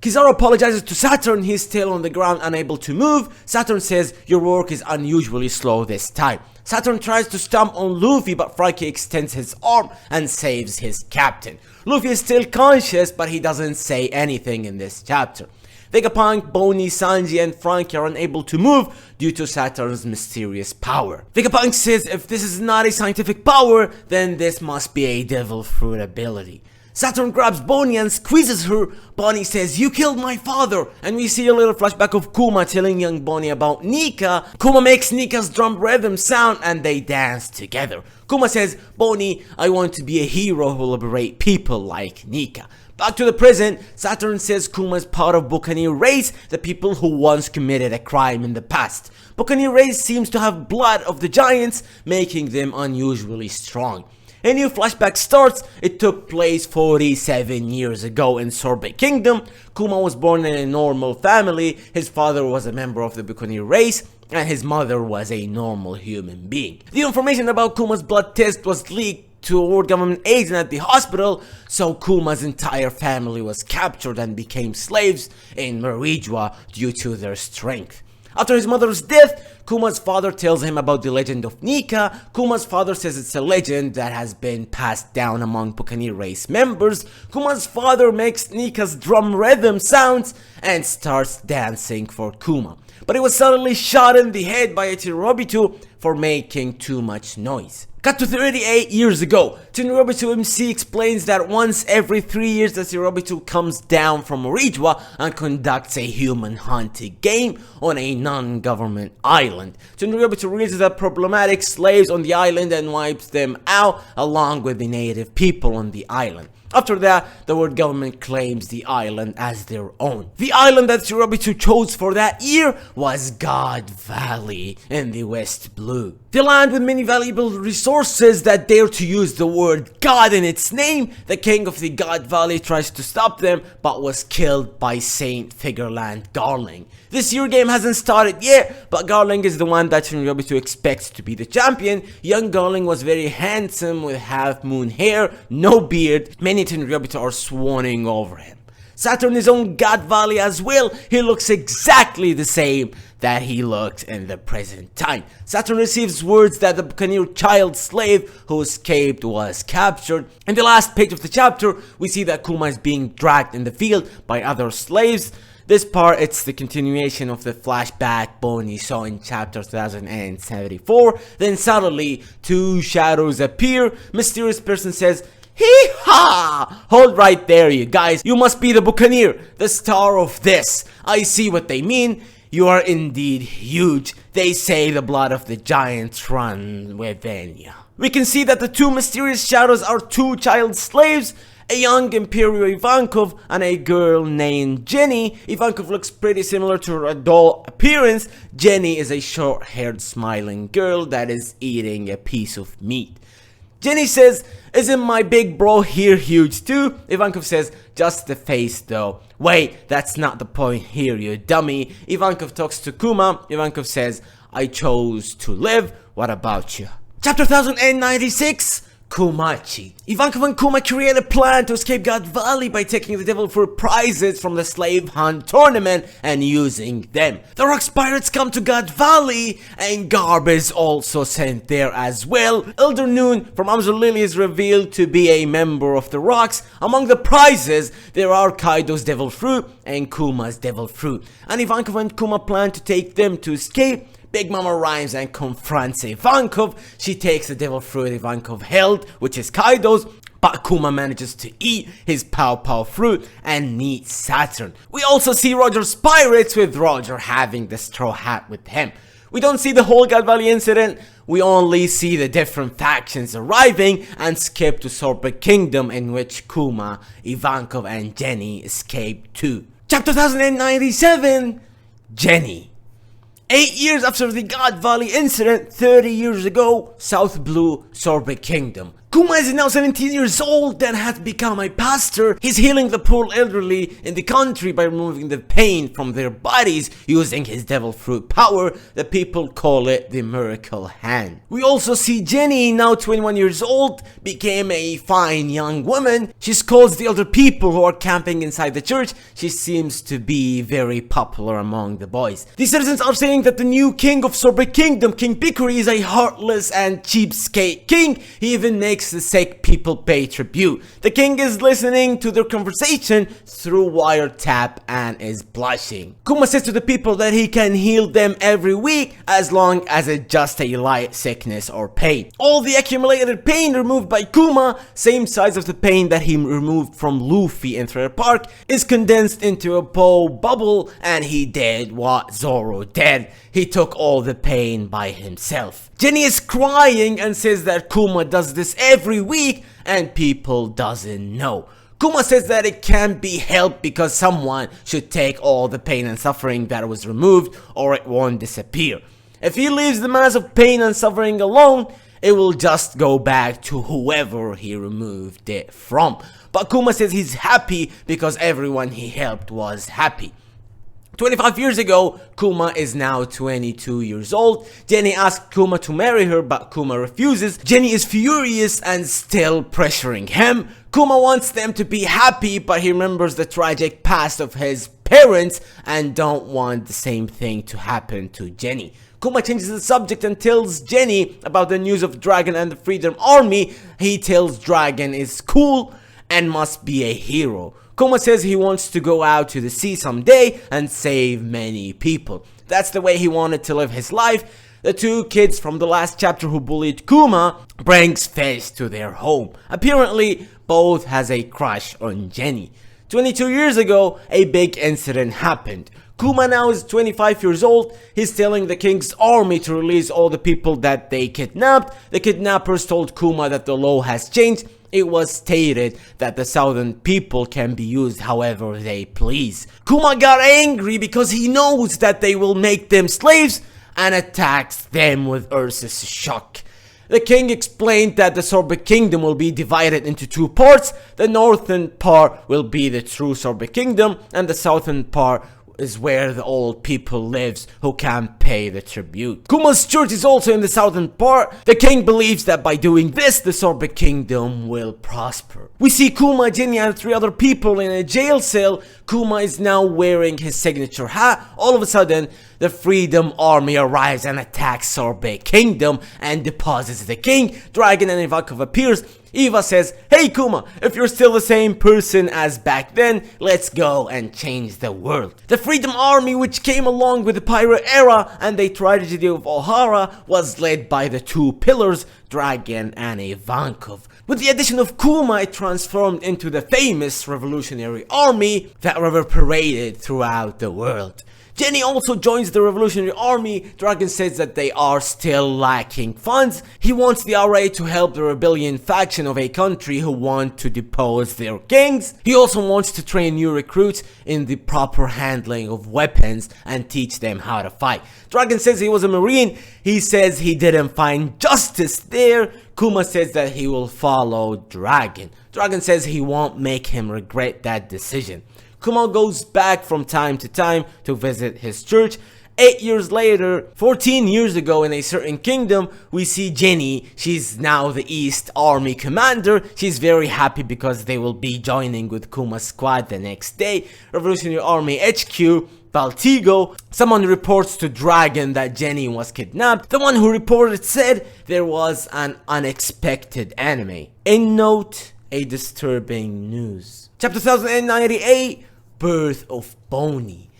Kizaru apologizes to Saturn. He's still on the ground, unable to move. Saturn says, "Your work is unusually slow this time." Saturn tries to stomp on Luffy, but Frankie extends his arm and saves his captain. Luffy is still conscious, but he doesn't say anything in this chapter. Vegapunk, Bonnie, Sanji, and Frankie are unable to move due to Saturn's mysterious power. Vegapunk says if this is not a scientific power, then this must be a devil fruit ability. Saturn grabs Bonnie and squeezes her. Bonnie says, "You killed my father," and we see a little flashback of Kuma telling young Bonnie about Nika. Kuma makes Nika's drum rhythm sound and they dance together. Kuma says, "Bonnie, I want to be a hero who liberate people like Nika." Back to the present, Saturn says Kuma is part of Buccaneer race, the people who once committed a crime in the past. Buccaneer race seems to have blood of the giants, making them unusually strong. A new flashback starts. It took place 47 years ago in Sorbet Kingdom. Kuma was born in a normal family. His father was a member of the Buccaneer race, and his mother was a normal human being. The information about Kuma's blood test was leaked to a government agent at the hospital, so Kuma's entire family was captured and became slaves in Marijua due to their strength. After his mother's death, Kuma's father tells him about the legend of Nika. Kuma's father says it's a legend that has been passed down among Buccaneer race members. Kuma's father makes Nika's drum rhythm sounds and starts dancing for Kuma. But he was suddenly shot in the head by a Tsururobitu for making too much noise. Cut to 38 years ago, Tsururobitu MC explains that once every 3 years the Tsururobitu comes down from Orijwa and conducts a human hunting game on a non-government island. Tsururobitu releases up problematic slaves on the island and wipes them out along with the native people on the island. After that, the world government claims the island as their own. The island that Tsururobitu chose for that year was God Valley in the West Blue. The land with many valuable resources that dare to use the word God in its name. The king of the God Valley tries to stop them but was killed by Saint Figureland Garling. This year game hasn't started yet, but Garling is the one that Tsururobitu expects to be the champion. Young Garling was very handsome with half moon hair, no beard. Many Tsururobitu are swooning over him. Saturn is on God Valley as well. He looks exactly the same that he looked in the present time. Saturn receives words that the Buccaneer child slave who escaped was captured. In the last page of the chapter, we see that Kuma is being dragged in the field by other slaves. This part, it's the continuation of the flashback Bonnie saw in chapter 1074. Then suddenly, two shadows appear. Mysterious person says, "Hee-ha! Hold right there, you guys. You must be the Buccaneer, the star of this. I see what they mean. You are indeed huge. They say the blood of the giants runs within you." We can see that the two mysterious shadows are two child slaves, a young Imperial Ivankov and a girl named Jenny. Ivankov looks pretty similar to her adult appearance. Jenny is a short-haired smiling girl that is eating a piece of meat. Jenny says, "Isn't my big bro here huge too?" Ivankov says, "Just the face though." "Wait, that's not the point here, you dummy." Ivankov talks to Kuma. Ivankov says, "I chose to live. What about you?" Chapter 1096, Kumachi. Ivankov and Kuma create a plan to escape God Valley by taking the devil fruit prizes from the slave hunt tournament and using them. The Rocks pirates come to God Valley and Garp is also sent there as well. Elder Noon from Amazon Lily is revealed to be a member of the Rocks. Among the prizes, there are Kaido's devil fruit and Kuma's devil fruit. And Ivankov and Kuma plan to take them to escape. Big Mama rhymes and confronts Ivankov. She takes the devil fruit Ivankov held, which is Kaido's, but Kuma manages to eat his Pow Pow fruit and meets Saturn. We also see Roger's pirates with Roger having the straw hat with him. We don't see the whole God Valley incident, we only see the different factions arriving and skip to Sorbet Kingdom in which Kuma, Ivankov and Jenny escape too. Chapter 1097, Jenny. 8 years after the God Valley incident, 30 years ago, South Blue, Sorbet Kingdom. Kuma is now 17 years old and has become a pastor. He's healing the poor elderly in the country by removing the pain from their bodies using his devil fruit power. The people call it the miracle hand. We also see Jenny, now 21 years old, became a fine young woman. She scolds the elder people who are camping inside the church. She seems to be very popular among the boys. The citizens are saying that the new king of Sorbet Kingdom, King Pickery, is a heartless and cheapskate king. He even makes the sick people pay tribute. The king is listening to their conversation through wiretap and is blushing. Kuma says to the people that he can heal them every week as long as it's just a light sickness or pain. All the accumulated pain removed by Kuma, same size of the pain that he removed from Luffy in Thriller Park, is condensed into a bubble and he did what Zoro did. He took all the pain by himself. Jenny is crying and says that Kuma does this every week and people doesn't know. Kuma says that it can't be helped because someone should take all the pain and suffering that was removed or it won't disappear. If he leaves the mass of pain and suffering alone, it will just go back to whoever he removed it from. But Kuma says he's happy because everyone he helped was happy. 25 years ago, Kuma is now 22 years old. Jenny asks Kuma to marry her, but Kuma refuses. Jenny is furious and still pressuring him. Kuma wants them to be happy, but he remembers the tragic past of his parents and don't want the same thing to happen to Jenny. Kuma changes the subject and tells Jenny about the news of Dragon and the Freedom Army. He tells Dragon is cool and must be a hero. Kuma says he wants to go out to the sea someday and save many people. That's the way he wanted to live his life. The two kids from the last chapter who bullied Kuma brings Fish to their home. Apparently, both has a crush on Jenny. 22 years ago, a big incident happened. Kuma now is 25 years old. He's telling the king's army to release all the people that they kidnapped. The kidnappers told Kuma that the law has changed. It was stated that the southern people can be used however they please. Kuma got angry because he knows that they will make them slaves and attacks them with Ursus shock. The king explained that the Sorbet Kingdom will be divided into two parts. The northern part will be the true Sorbet Kingdom, and the southern part is where the old people lives who can't pay the tribute. Kuma's church is also in the southern part. The king believes that by doing this, the Sorbet Kingdom will prosper. We see Kuma, Jenny, and 3 other people in a jail cell. Kuma is now wearing his signature hat. All of a sudden, the Freedom Army arrives and attacks Sorbet Kingdom and deposits the king. Dragon and Ivankov appears. Eva says, "Hey Kuma, if you're still the same person as back then, let's go and change the world." The Freedom Army, which came along with the pirate era and the tragedy of O'Hara, was led by the 2 pillars, Dragon and Ivankov. With the addition of Kuma, it transformed into the famous Revolutionary Army that paraded throughout the world. Jenny also joins the Revolutionary Army. Dragon says that they are still lacking funds. He wants the RA to help the rebellion faction of a country who want to depose their kings. He also wants to train new recruits in the proper handling of weapons and teach them how to fight. Dragon says he was a marine. He says he didn't find justice there. Kuma says that he will follow Dragon. Dragon says he won't make him regret that decision. Kuma goes back from time to time to visit his church. 8 years later, 14 years ago in a certain kingdom, we see Jenny. She's now the East Army commander. She's very happy because they will be joining with Kuma's squad the next day. Revolutionary Army HQ, Baltigo. Someone reports to Dragon that Jenny was kidnapped. The one who reported said there was an unexpected enemy. In note, a disturbing news. Chapter 1098, Birth of Bonnie.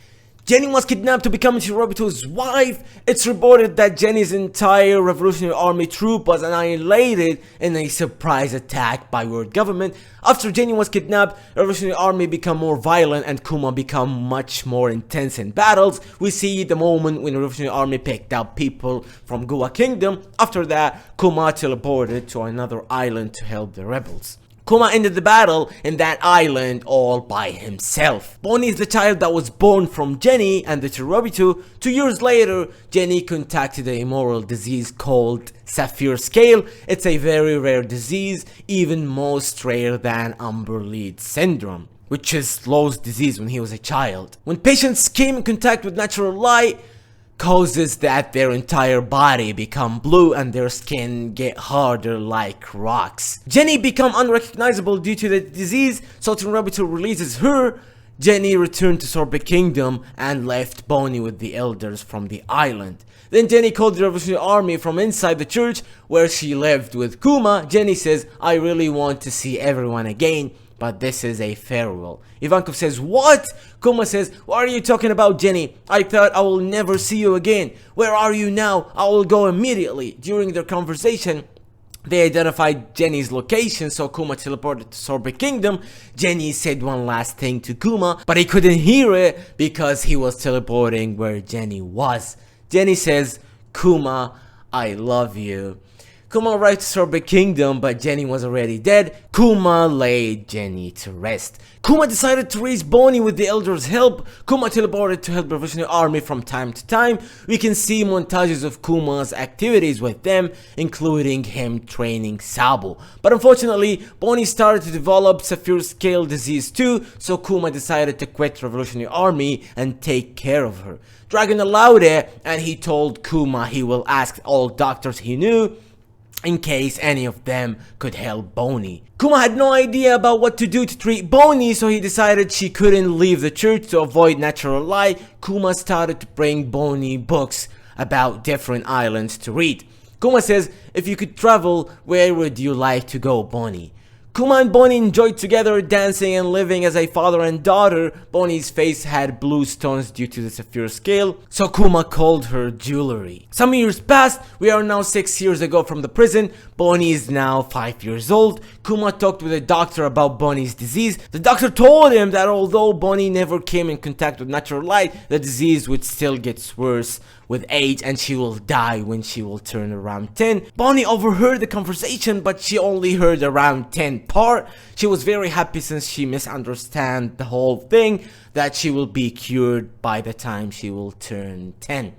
Jenny was kidnapped to become Shirobito's wife. It's reported that Jenny's entire Revolutionary Army troop was annihilated in a surprise attack by world government. After Jenny was kidnapped, Revolutionary Army become more violent and Kuma become much more intense in battles. We see the moment when Revolutionary Army picked up people from Gua Kingdom. After that, Kuma teleported to another island to help the rebels. Kuma ended the battle in that island all by himself. Bonnie is the child that was born from Jenny and the Cherubitu. 2 years later, Jenny contracted a immoral disease called Sapphire Scale. It's a very rare disease, even most rare than Umberlead Syndrome, which is Lowe's disease when he was a child. When patients came in contact with natural light, causes that their entire body become blue and their skin get harder like rocks. Jenny become unrecognizable due to the disease, so Tenryubito releases her. Jenny returned to Sorbet Kingdom and left Bonnie with the elders from the island. Then Jenny called the Revolutionary Army from inside the church where she lived with Kuma. Jenny says, "I really want to see everyone again, but this is a farewell." Ivankov says, "What?" Kuma says, "What are you talking about, Jenny? I thought I will never see you again. Where are you now? I will go immediately." During their conversation, they identified Jenny's location, so Kuma teleported to Sorbet Kingdom. Jenny said one last thing to Kuma, but he couldn't hear it because he was teleporting where Jenny was. Jenny says, "Kuma, I love you." Kuma arrived to Sorbet Kingdom, but Jenny was already dead. Kuma laid Jenny to rest. Kuma decided to raise Bonnie with the elders' help. Kuma teleported to help the Revolutionary Army from time to time. We can see montages of Kuma's activities with them, including him training Sabo. But unfortunately, Bonnie started to develop Sapphire Scale disease too, so Kuma decided to quit Revolutionary Army and take care of her. Dragon allowed it, and he told Kuma he will ask all doctors he knew in case any of them could help Bonnie. Kuma had no idea about what to do to treat Bonnie, so he decided she couldn't leave the church to avoid natural light. Kuma started to bring Bonnie books about different islands to read. Kuma says, "If you could travel, where would you like to go, Bonnie?" Kuma and Bonnie enjoyed together, dancing and living as a father and daughter. Bonnie's face had blue stones due to the sapphire scale, so Kuma called her jewelry. Some years passed. We are now 6 years ago from the prison. Bonnie is now 5 years old. Kuma talked with a doctor about Bonnie's disease. The doctor told him that although Bonnie never came in contact with natural light, the disease would still get worse with age and she will die when she will turn around 10. Bonnie overheard the conversation, but she only heard around 10 part. She was very happy since she misunderstood the whole thing, that she will be cured by the time she will turn 10.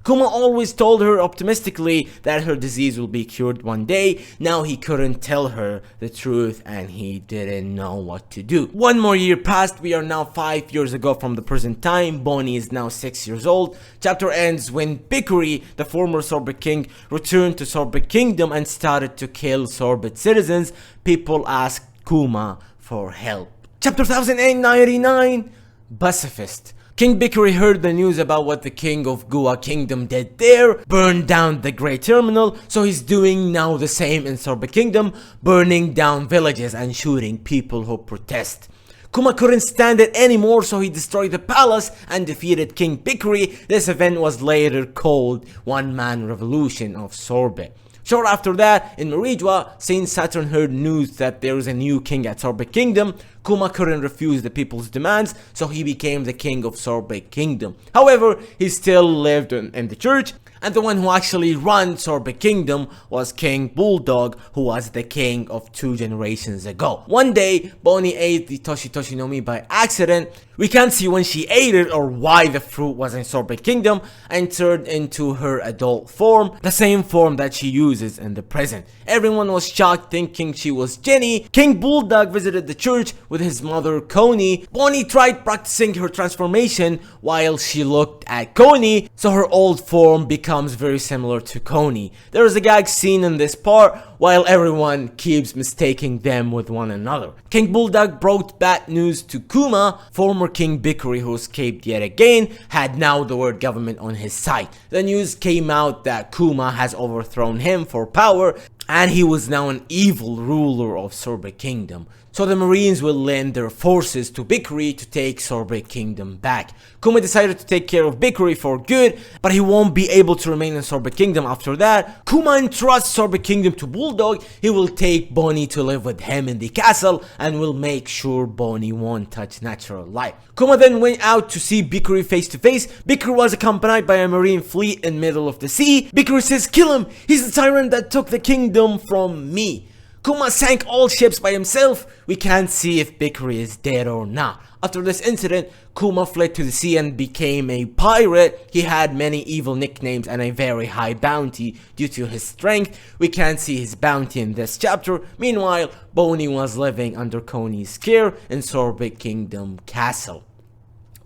Kuma always told her optimistically that her disease will be cured one day. Now he couldn't tell her the truth and he didn't know what to do. One more year passed. We are now 5 years ago from the present time. Bonnie is now 6 years old. Chapter ends when Bikuri, the former Sorbet King, returned to Sorbet Kingdom and started to kill Sorbet citizens. People asked Kuma for help. Chapter 1099, Pacifist. King Bikuri heard the news about what the king of Gua Kingdom did there, burned down the Great Terminal, so he's doing now the same in Sorbet Kingdom, burning down villages and shooting people who protest. Kuma couldn't stand it anymore, so he destroyed the palace and defeated King Bikuri. This event was later called One-Man Revolution of Sorbet. Short after that, in Merijua, since Saturn heard news that there is a new king at Sorbet Kingdom, Kuma couldn't refuse the people's demands, so he became the king of Sorbet Kingdom. However, he still lived in the church, and the one who actually ran Sorbet Kingdom was King Bulldog, who was the king of 2 generations ago. One day, Bonnie ate the Toshi Toshi no Mi by accident. We can't see when she ate it or why the fruit was in Sorbet Kingdom, and turned into her adult form, the same form that she uses in the present. Everyone was shocked, thinking she was Jenny. King Bulldog visited the church with his mother Coney. Bonnie tried practicing her transformation while she looked at Coney, so her old form becomes very similar to Coney. There is a gag scene in this part while everyone keeps mistaking them with one another. King Bulldog brought bad news to Kuma. Former King Bikuri, who escaped yet again, had now the world government on his side. The news came out that Kuma has overthrown him for power and he was now an evil ruler of Sorbet Kingdom. So the Marines will lend their forces to Bikuri to take Sorbet Kingdom back. Kuma decided to take care of Bikuri for good, but he won't be able to remain in Sorbet Kingdom after that. Kuma entrusts Sorbet Kingdom to Bulldog. He will take Bonnie to live with him in the castle and will make sure Bonnie won't touch natural light. Kuma then went out to see Bikuri face to face. Bikuri was accompanied by a marine fleet in middle of the sea. Bikuri says, "Kill him! He's the tyrant that took the kingdom from me." Kuma sank all ships by himself. We can't see if Bikuri is dead or not. After this incident, Kuma fled to the sea and became a pirate. He had many evil nicknames and a very high bounty due to his strength. We can't see his bounty in this chapter. Meanwhile, Bonnie was living under Coney's care in Sorbet Kingdom Castle.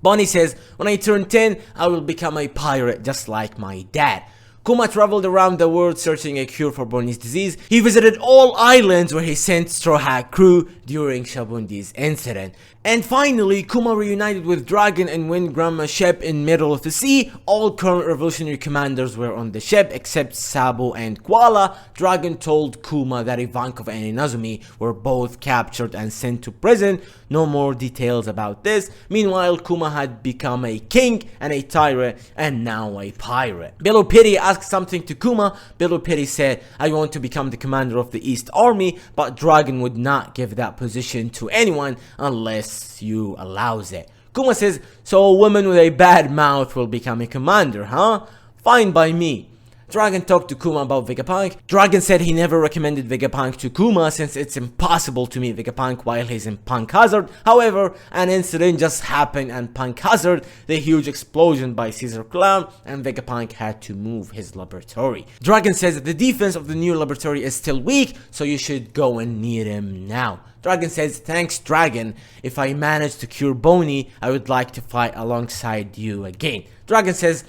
Bonnie says, "When I turn 10, I will become a pirate just like my dad." Kuma traveled around the world searching a cure for Bonnie's disease. He visited all islands where he sent Straw Hat crew during Shabundi's incident. And finally, Kuma reunited with Dragon and Wind Grandma's ship in middle of the sea. All current revolutionary commanders were on the ship except Sabo and Koala. Dragon told Kuma that Ivankov and Inazumi were both captured and sent to prison. No more details about this. Meanwhile, Kuma had become a king and a tyrant and now a pirate. Below Pity asked something to Kuma. Below Pity said, "I want to become the commander of the East Army," but Dragon would not give that position to anyone unless you allows it. Kuma says, "So a woman with a bad mouth will become a commander, huh? Fine by me." Dragon talked to Kuma about Vegapunk. Dragon said he never recommended Vegapunk to Kuma since it's impossible to meet Vegapunk while he's in Punk Hazard. However, an incident just happened and Punk Hazard, the huge explosion by Caesar Clown, and Vegapunk had to move his laboratory. Dragon says that the defense of the new laboratory is still weak, so you should go and meet him now. Dragon says, "Thanks Dragon, if I manage to cure Bonnie, I would like to fight alongside you again." Dragon says,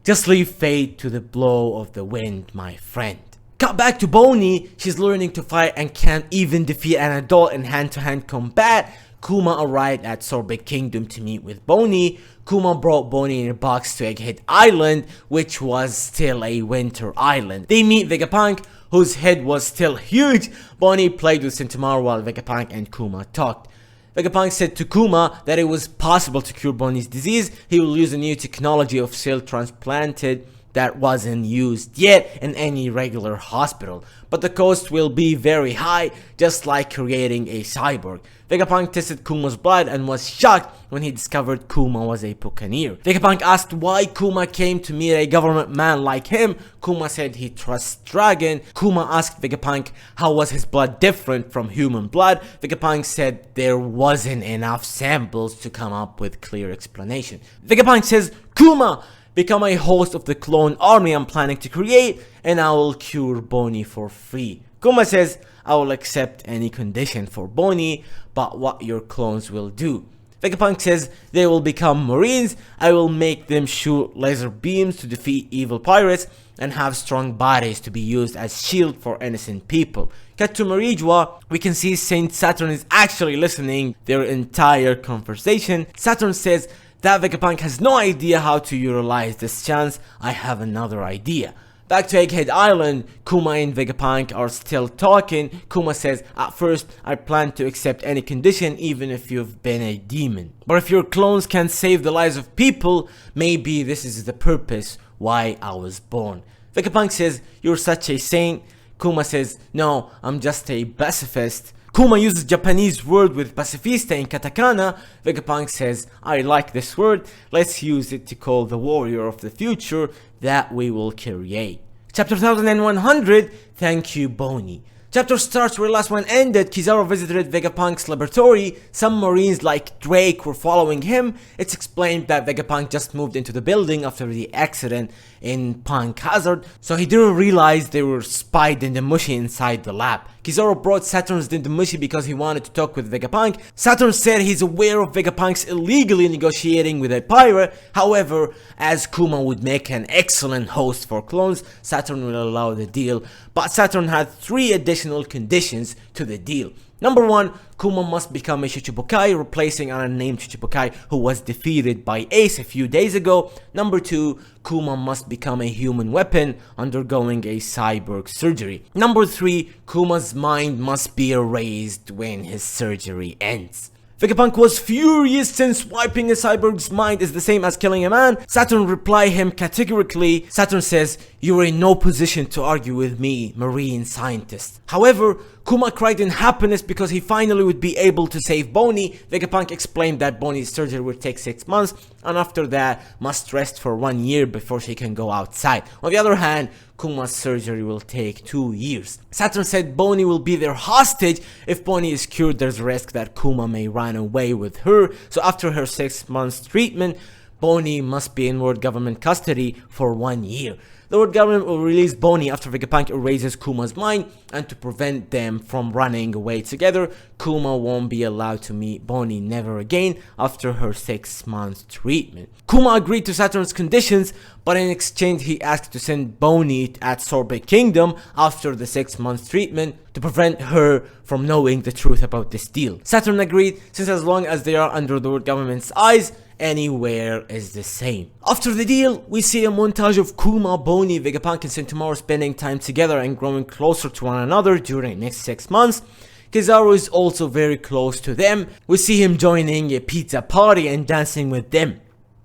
"Just leave fate to the blow of the wind, my friend." Cut back to Bonnie. She's learning to fight and can't even defeat an adult in hand-to-hand combat. Kuma arrived at Sorbet Kingdom to meet with Bonnie. Kuma brought Bonnie in a box to Egghead Island, which was still a winter island. They meet Vegapunk, whose head was still huge. Bonnie played with Sentomaru while Vegapunk and Kuma talked. Vegapunk said to Kuma that it was possible to cure Bonnie's disease. He will use a new technology of cell transplanted that wasn't used yet in any regular hospital, but the cost will be very high, just like creating a cyborg. Vegapunk tested Kuma's blood and was shocked when he discovered Kuma was a buccaneer. Vegapunk asked why Kuma came to meet a government man like him. Kuma said he trusts Dragon. Kuma asked Vegapunk how was his blood different from human blood. Vegapunk said there wasn't enough samples to come up with clear explanation. Vegapunk says, Kuma, become a host of the clone army I'm planning to create, and I will cure Bonnie for free. Kuma says, I will accept any condition for Bonnie, but what your clones will do. Vegapunk says, they will become marines. I will make them shoot laser beams to defeat evil pirates and have strong bodies to be used as shield for innocent people. Cut to Marijua, we can see Saint Saturn is actually listening their entire conversation. Saturn says that Vegapunk has no idea how to utilize this chance. I have another idea. Back to Egghead Island, Kuma and Vegapunk are still talking. Kuma says, at first, I plan to accept any condition even if you've been a demon. But if your clones can save the lives of people, maybe this is the purpose why I was born. Vegapunk says, you're such a saint. Kuma says, no, I'm just a pacifist. Kuma uses Japanese word with pacifista in katakana. Vegapunk says, I like this word, let's use it to call the warrior of the future that we will create. Chapter 1100, Thank You Bonnie. Chapter starts where last one ended. Kizaru visited Vegapunk's laboratory. Some marines like Drake were following him. It's explained that Vegapunk just moved into the building after the accident in Punk Hazard, so he didn't realize they were spied Dendemushi inside the lab. Kizaru brought Saturn's Dendemushi because he wanted to talk with Vegapunk. Saturn said he's aware of Vegapunk's illegally negotiating with a pirate. However, as Kuma would make an excellent host for clones, Saturn will allow the deal. But Saturn had 3 additional conditions to the deal. Number 1, Kuma must become a Shichibukai, replacing an unnamed Shichibukai who was defeated by Ace a few days ago. Number 2, Kuma must become a human weapon, undergoing a cyborg surgery. Number 3, Kuma's mind must be erased when his surgery ends. Vegapunk was furious since wiping a cyborg's mind is the same as killing a man. Saturn replied him categorically. Saturn says, you're in no position to argue with me, marine scientist. However, Kuma cried in happiness because he finally would be able to save Bonnie. Vegapunk explained that Bonnie's surgery would take 6 months and after that must rest for 1 year before she can go outside. On the other hand, Kuma's surgery will take 2 years. Saturn said Bonnie will be their hostage. If Bonnie is cured, there's a risk that Kuma may run away with her. So after her 6 months treatment, Bonnie must be in world government custody for 1 year. The world government will release Bonnie after Vegapunk erases Kuma's mind, and to prevent them from running away together, Kuma won't be allowed to meet Bonnie never again after her 6 months treatment. Kuma agreed to Saturn's conditions, but in exchange he asked to send Bonnie at Sorbet Kingdom after the 6 months treatment to prevent her from knowing the truth about this deal. Saturn agreed, since as long as they are under the world government's eyes, anywhere is the same. After the deal, we see a montage of Kuma, Bonnie, Vegapunk and Sentomaru spending time together and growing closer to one another during the next 6 months. Kizaru is also very close to them. We see him joining a pizza party and dancing with them.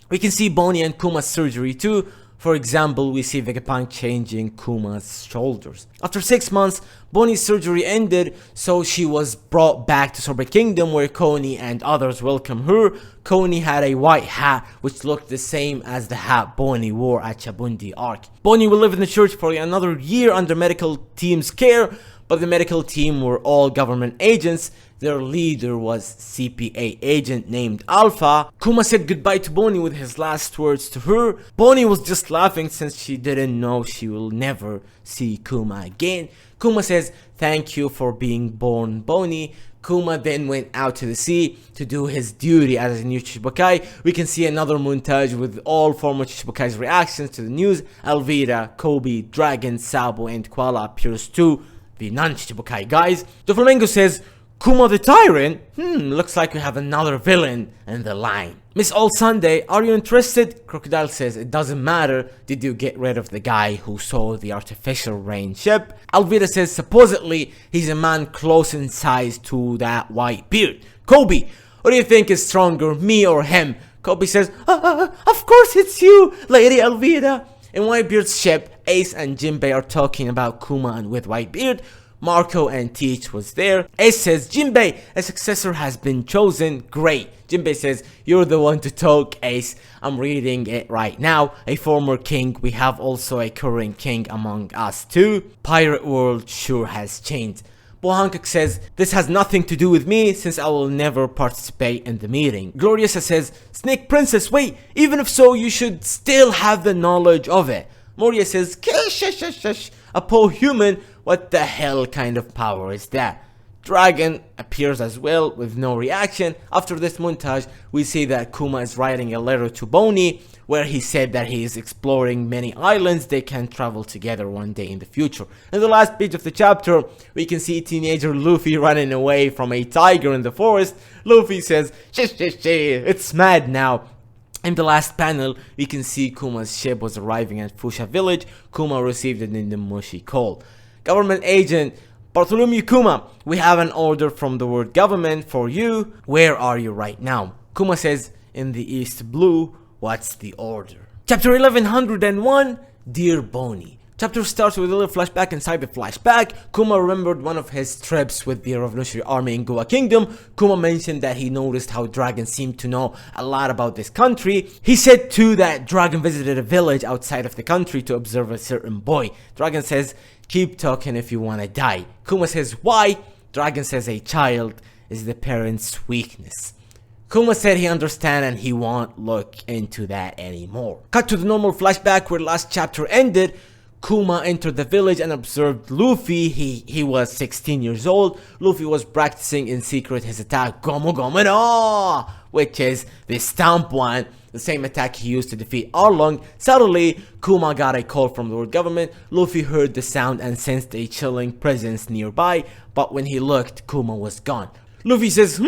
We can see Bonnie and Kuma's surgery too. For example, we see Vegapunk changing Kuma's shoulders. After 6 months, Bonnie's surgery ended, so she was brought back to Sorbet Kingdom where Koni and others welcome her. Koni had a white hat which looked the same as the hat Bonnie wore at Chabundi Arc. Bonnie will live in the church for another year under medical team's care, but the medical team were all government agents. Their leader was CPA agent named Alpha. Kuma said goodbye to Bonnie with his last words to her. Bonnie was just laughing since she didn't know she will never see Kuma again. Kuma says, thank you for being born, Bonnie. Kuma then went out to the sea to do his duty as a new Chichibukai. We can see another montage with all former Chichibukai's reactions to the news. Elvira, Kobe, Dragon, Sabo, and Koala appears too, the non-Chichibukai guys. The Flamingo says, Kuma the Tyrant? Looks like we have another villain in the line. Miss All Sunday, are you interested? Crocodile says, it doesn't matter. Did you get rid of the guy who saw the artificial rain ship? Elvira says, supposedly, he's a man close in size to that white beard. Kobe, what do you think is stronger, me or him? Kobe says, of course it's you, Lady Elvira. In Whitebeard's ship, Ace and Jinbei are talking about Kuma and with Whitebeard. Marco and Teach was there. Ace says, Jinbei, a successor has been chosen. Great. Jinbei says, you're the one to talk, Ace. I'm reading it right now. A former king. We have also a current king among us too. Pirate world sure has changed. Bo Hancock says, this has nothing to do with me since I will never participate in the meeting. Gloriosa says, Snake Princess, wait, even if so, you should still have the knowledge of it. Moria says, shush, a poor human, what the hell kind of power is that? Dragon appears as well with no reaction. After this montage, we see that Kuma is writing a letter to Bonnie where he said that he is exploring many islands they can travel together one day in the future. In the last page of the chapter, we can see teenager Luffy running away from a tiger in the forest. Luffy says, it's mad now. In the last panel, we can see Kuma's ship was arriving at Fusha village. Kuma received an Indomushi call. Government agent Bartholomew Kuma, we have an order from the word government for you. Where are you right now? Kuma says, in the East Blue. What's the order? Chapter 1101, Dear Bonnie. Chapter starts with a little flashback inside the flashback. Kuma remembered one of his trips with the Revolutionary Army in Goa Kingdom. Kuma mentioned that he noticed how Dragon seemed to know a lot about this country. He said too that Dragon visited a village outside of the country to observe a certain boy. Dragon says, keep talking if you wanna die. Kuma says, why? Dragon says a child is the parent's weakness. Kuma said he understands and he won't look into that anymore. Cut to the normal flashback where last chapter ended. Kuma entered the village and observed Luffy. He was 16 years old. Luffy was practicing in secret his attack Gomu Gomu no, which is the stomp one, the same attack he used to defeat Arlong. Suddenly, Kuma got a call from the world government. Luffy heard the sound and sensed a chilling presence nearby, but when he looked, Kuma was gone. Luffy says,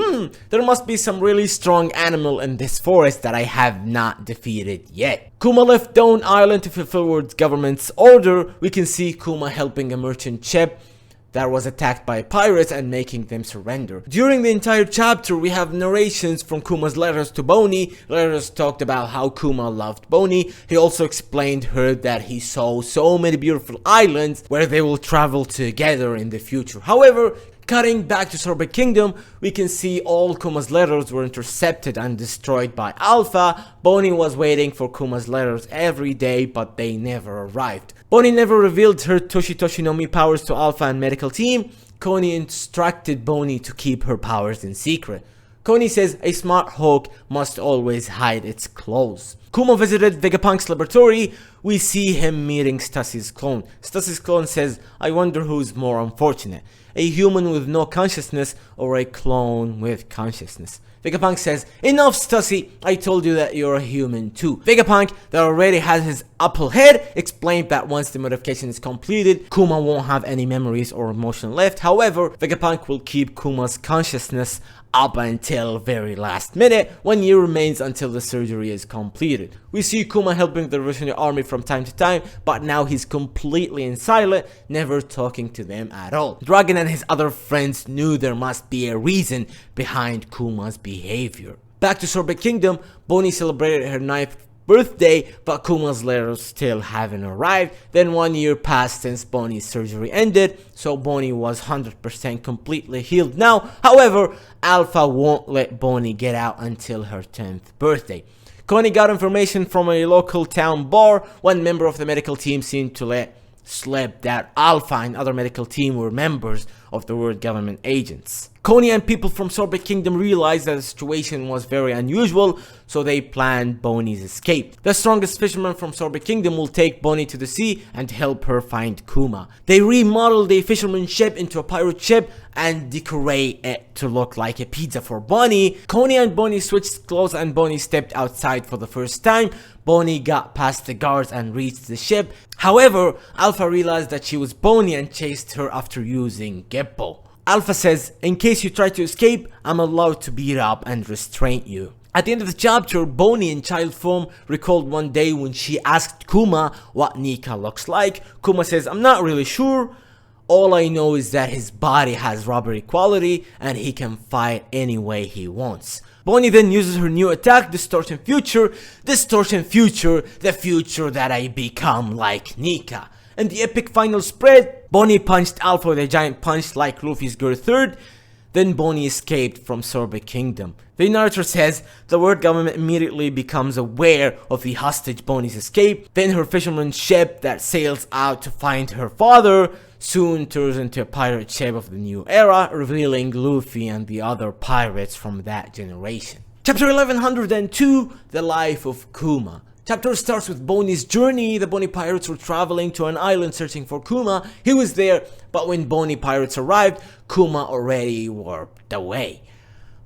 there must be some really strong animal in this forest that I have not defeated yet. Kuma left Dawn Island to fulfill world government's order. We can see Kuma helping a merchant ship that was attacked by pirates and making them surrender. During the entire chapter, we have narrations from Kuma's letters to Bonnie. Letters talked about how Kuma loved Bonnie. He also explained her that he saw so many beautiful islands where they will travel together in the future. However, cutting back to Sorbet Kingdom, we can see all Kuma's letters were intercepted and destroyed by Alpha. Bonnie was waiting for Kuma's letters every day, but they never arrived. Bonnie never revealed her Toshi no Mi powers to Alpha and medical team. Coney instructed Bonnie to keep her powers in secret. Coney says a smart hawk must always hide its clothes. Kuma visited Vegapunk's laboratory. We see him meeting Stussy's clone. Stussy's clone says, I wonder who's more unfortunate, a human with no consciousness or a clone with consciousness. Vegapunk says, enough Stussy, I told you that you're a human too. Vegapunk, that already has his apple head, explained that once the modification is completed, Kuma won't have any memories or emotion left. However, Vegapunk will keep Kuma's consciousness up until very last minute. 1 year remains until the surgery is completed. We see Kuma helping the Revolutionary Army from time to time, but now he's completely silent, never talking to them at all. Dragon and his other friends knew there must be a reason behind Kuma's behavior. Back to Sorbet Kingdom, Bonnie celebrated her 9th birthday, but Kuma's letters still haven't arrived. Then 1 year passed since Bonnie's surgery ended, so Bonnie was 100% completely healed now. However, Alpha won't let Bonnie get out until her 10th birthday. Coney got information from a local town bar. One member of the medical team seemed to let slip that Alpha and other medical team were members of the world government agents. Coney and people from Sorbet Kingdom realized that the situation was very unusual, so they planned Bonnie's escape. The strongest fisherman from Sorbet Kingdom will take Bonnie to the sea and help her find Kuma. They remodeled the fisherman's ship into a pirate ship and decorate it to look like a pizza for Bonnie. Coney and Bonnie switched clothes and Bonnie stepped outside for the first time. Bonnie got past the guards and reached the ship. However, Alpha realized that she was Bonnie and chased her after using Geppo. Alpha says, in case you try to escape, I'm allowed to beat up and restrain you. At the end of the chapter, Bonnie in child form recalled one day when she asked Kuma what Nika looks like. Kuma says, I'm not really sure. All I know is that his body has robbery quality and he can fight any way he wants. Bonnie then uses her new attack, Distortion Future. Distortion Future, the future that I become like Nika. In the epic final spread, Bonnie punched Alpha with a giant punch like Luffy's Gear 3rd. Then Bonnie escaped from Sorbet Kingdom. The narrator says the world government immediately becomes aware of the hostage Bonnie's escape. Then her fisherman's ship that sails out to find her father soon turns into a pirate ship of the new era, revealing Luffy and the other pirates from that generation. Chapter 1102, The Life of Kuma. Chapter starts with Bonnie's journey. The Bonnie pirates were traveling to an island searching for Kuma. He was there, but when Bonnie pirates arrived, Kuma already warped away.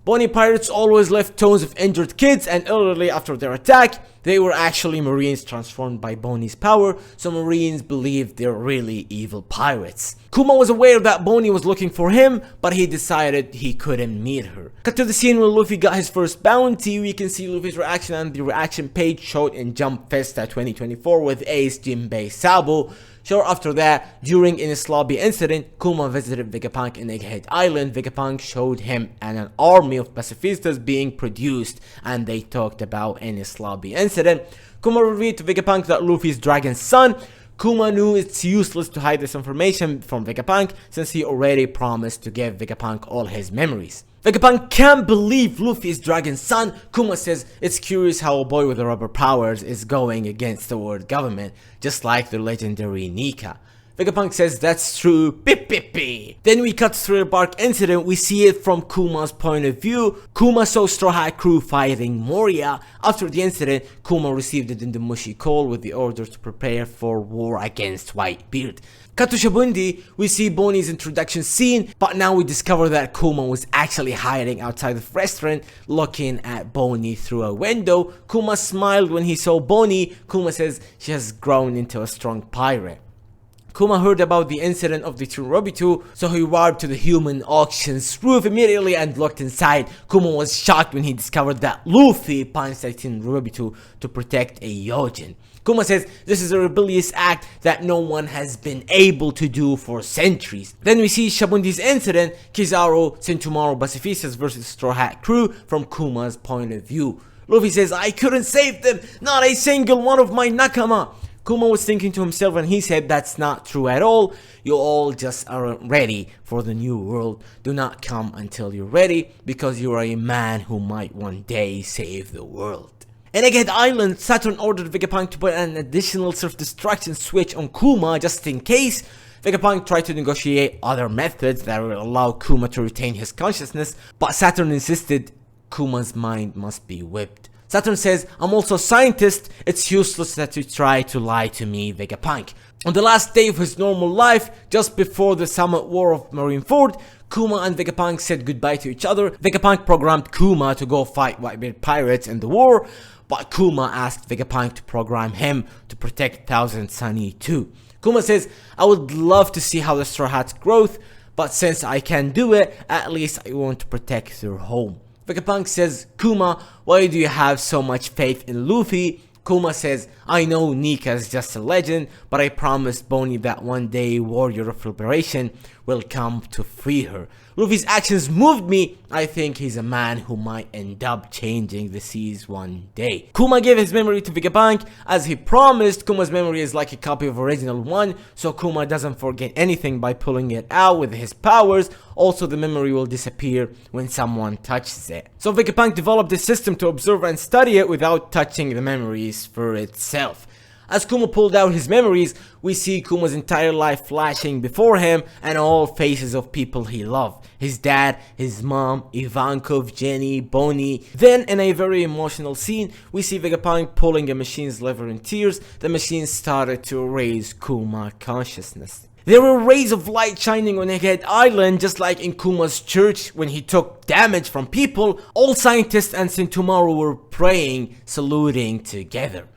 Bonnie pirates always left tons of injured kids and elderly after their attack. They were actually Marines transformed by Bonnie's power, so Marines believed they're really evil pirates. Kuma was aware that Bonnie was looking for him, but he decided he couldn't meet her. Cut to the scene where Luffy got his first bounty. We can see Luffy's reaction on the reaction page showed in Jump Festa 2024 with Ace, Jinbei, Sabo. Sure, after that, during Enies Lobby incident, Kuma visited Vegapunk in Egghead Island. Vegapunk showed him an army of pacifistas being produced, and they talked about Enies Lobby incident. Kuma revealed to Vegapunk that Luffy is Dragon's son. Kuma knew it's useless to hide this information from Vegapunk since he already promised to give Vegapunk all his memories. Vegapunk can't believe Luffy is Dragon's son. Kuma says it's curious how a boy with the rubber powers is going against the world government, just like the legendary Nika. Vegapunk says that's true, beep beep beep. Then we cut through the Bark incident. We see it from Kuma's point of view. Kuma saw Straw Hat crew fighting Moria. After the incident, Kuma received it in the Mushi call with the order to prepare for war against Whitebeard. Cut to Shabundi, we see Bonnie's introduction scene, but now we discover that Kuma was actually hiding outside the restaurant, looking at Bonnie through a window. Kuma smiled when he saw Bonnie. Kuma says she has grown into a strong pirate. Kuma heard about the incident of the Tsurubitu, so he warped to the human auction's roof immediately and looked inside. Kuma was shocked when he discovered that Luffy punched a Tsurubitu to protect a Yojin. Kuma says this is a rebellious act that no one has been able to do for centuries. Then we see Shabundi's incident, Kizaru, Sentomaru Pacifistas vs Straw Hat crew from Kuma's point of view. Luffy says, I couldn't save them, not a single one of my nakama. Kuma was thinking to himself and he said that's not true at all. You all just aren't ready for the new world. Do not come until you're ready because you are a man who might one day save the world. In Egghead Island, Saturn ordered Vegapunk to put an additional self-destruction switch on Kuma just in case. Vegapunk tried to negotiate other methods that would allow Kuma to retain his consciousness, but Saturn insisted Kuma's mind must be whipped. Saturn says, I'm also a scientist, it's useless that you try to lie to me, Vegapunk. On the last day of his normal life, just before the Summit War of Marineford, Kuma and Vegapunk said goodbye to each other. Vegapunk programmed Kuma to go fight Whitebeard pirates in the war, but Kuma asked Vegapunk to program him to protect Thousand Sunny too. Kuma says, I would love to see how the Straw Hats growth, but since I can't do it, at least I want to protect their home. Vegapunk says, Kuma, why do you have so much faith in Luffy? Kuma says, I know Nika is just a legend, but I promised Bonnie that one day Warrior of Liberation will come to free her. Luffy's actions moved me. I think he's a man who might end up changing the seas one day. Kuma gave his memory to Vegapunk. As he promised, Kuma's memory is like a copy of original one, so Kuma doesn't forget anything by pulling it out with his powers. Also, the memory will disappear when someone touches it. So Vegapunk developed this system to observe and study it without touching the memories for itself. As Kuma pulled out his memories, we see Kuma's entire life flashing before him and all faces of people he loved. His dad, his mom, Ivankov, Jenny, Bonnie. Then in a very emotional scene, we see Vegapunk pulling a machine's lever in tears. The machine started to erase Kuma consciousness. There were rays of light shining on Egghead Island, just like in Kuma's church when he took damage from people. All scientists and Sentomaru were praying, saluting together.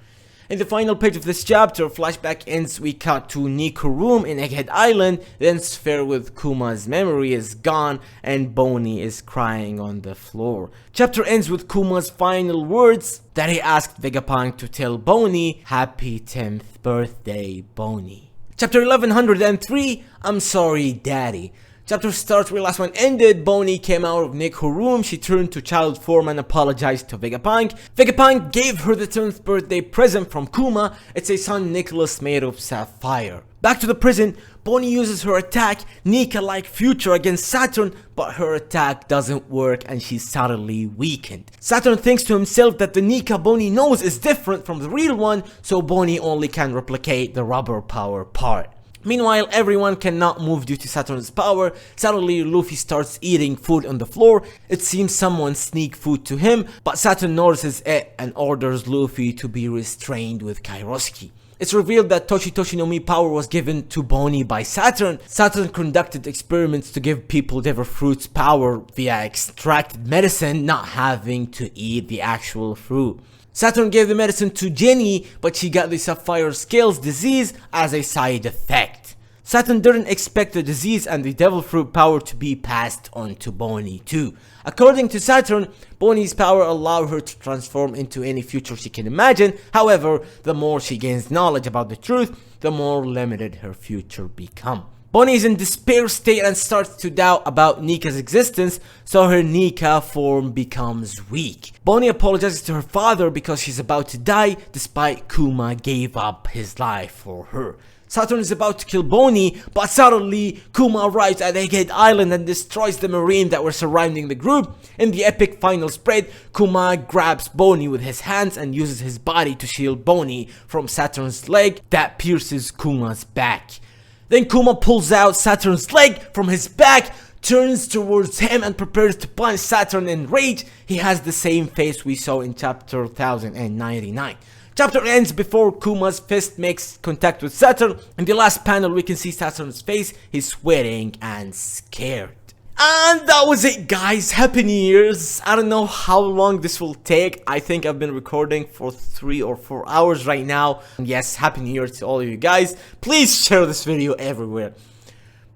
In the final page of this chapter, flashback ends, we cut to Nico room in Egghead Island, then sphere with Kuma's memory is gone and Bonnie is crying on the floor. Chapter ends with Kuma's final words that he asked Vegapunk to tell Bonnie, "Happy 10th birthday, Bonnie." Chapter 1103, I'm sorry daddy. Chapter starts where last one ended. Bonnie came out of Nico room, she turned to child form and apologized to Vegapunk. Vegapunk gave her the 10th birthday present from Kuma. It's a Sun necklace made of sapphire. Back to the prison, Bonnie uses her attack, Nika-like future against Saturn, but her attack doesn't work and she's suddenly weakened. Saturn thinks to himself that the Nika Bonnie knows is different from the real one, so Bonnie only can replicate the rubber power part. Meanwhile, everyone cannot move due to Saturn's power. Suddenly, Luffy starts eating food on the floor. It seems someone sneaked food to him, but Saturn notices it and orders Luffy to be restrained with Kairoski. It's revealed that Toshi no Mi power was given to Bonnie by Saturn. Saturn conducted experiments to give people Devil Fruit's power via extracted medicine, not having to eat the actual fruit. Saturn gave the medicine to Jenny, but she got the Sapphire Scales disease as a side effect. Saturn didn't expect the disease and the Devil Fruit power to be passed on to Bonnie too. According to Saturn, Bonnie's power allowed her to transform into any future she can imagine. However, the more she gains knowledge about the truth, the more limited her future becomes. Bonnie is in despair state and starts to doubt about Nika's existence, so her Nika form becomes weak. Bonnie apologizes to her father because she's about to die, despite Kuma gave up his life for her. Saturn is about to kill Bonnie, but suddenly Kuma arrives at Egghead Island and destroys the marine that were surrounding the group. In the epic final spread, Kuma grabs Bonnie with his hands and uses his body to shield Bonnie from Saturn's leg that pierces Kuma's back. Then Kuma pulls out Saturn's leg from his back, turns towards him and prepares to punch Saturn in rage. He has the same face we saw in chapter 1099. Chapter ends before Kuma's fist makes contact with Saturn. In the last panel we can see Saturn's face, he's sweating and scared. And that was it guys, happy new year's. I don't know how long this will take. I think I've been recording for 3 or 4 hours right now. And yes, happy new year to all of you guys. Please share this video everywhere.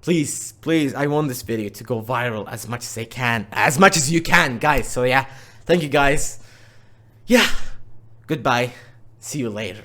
Please, I want this video to go viral as much as I can. As much as you can guys. So yeah, thank you guys. Yeah, goodbye. See you later.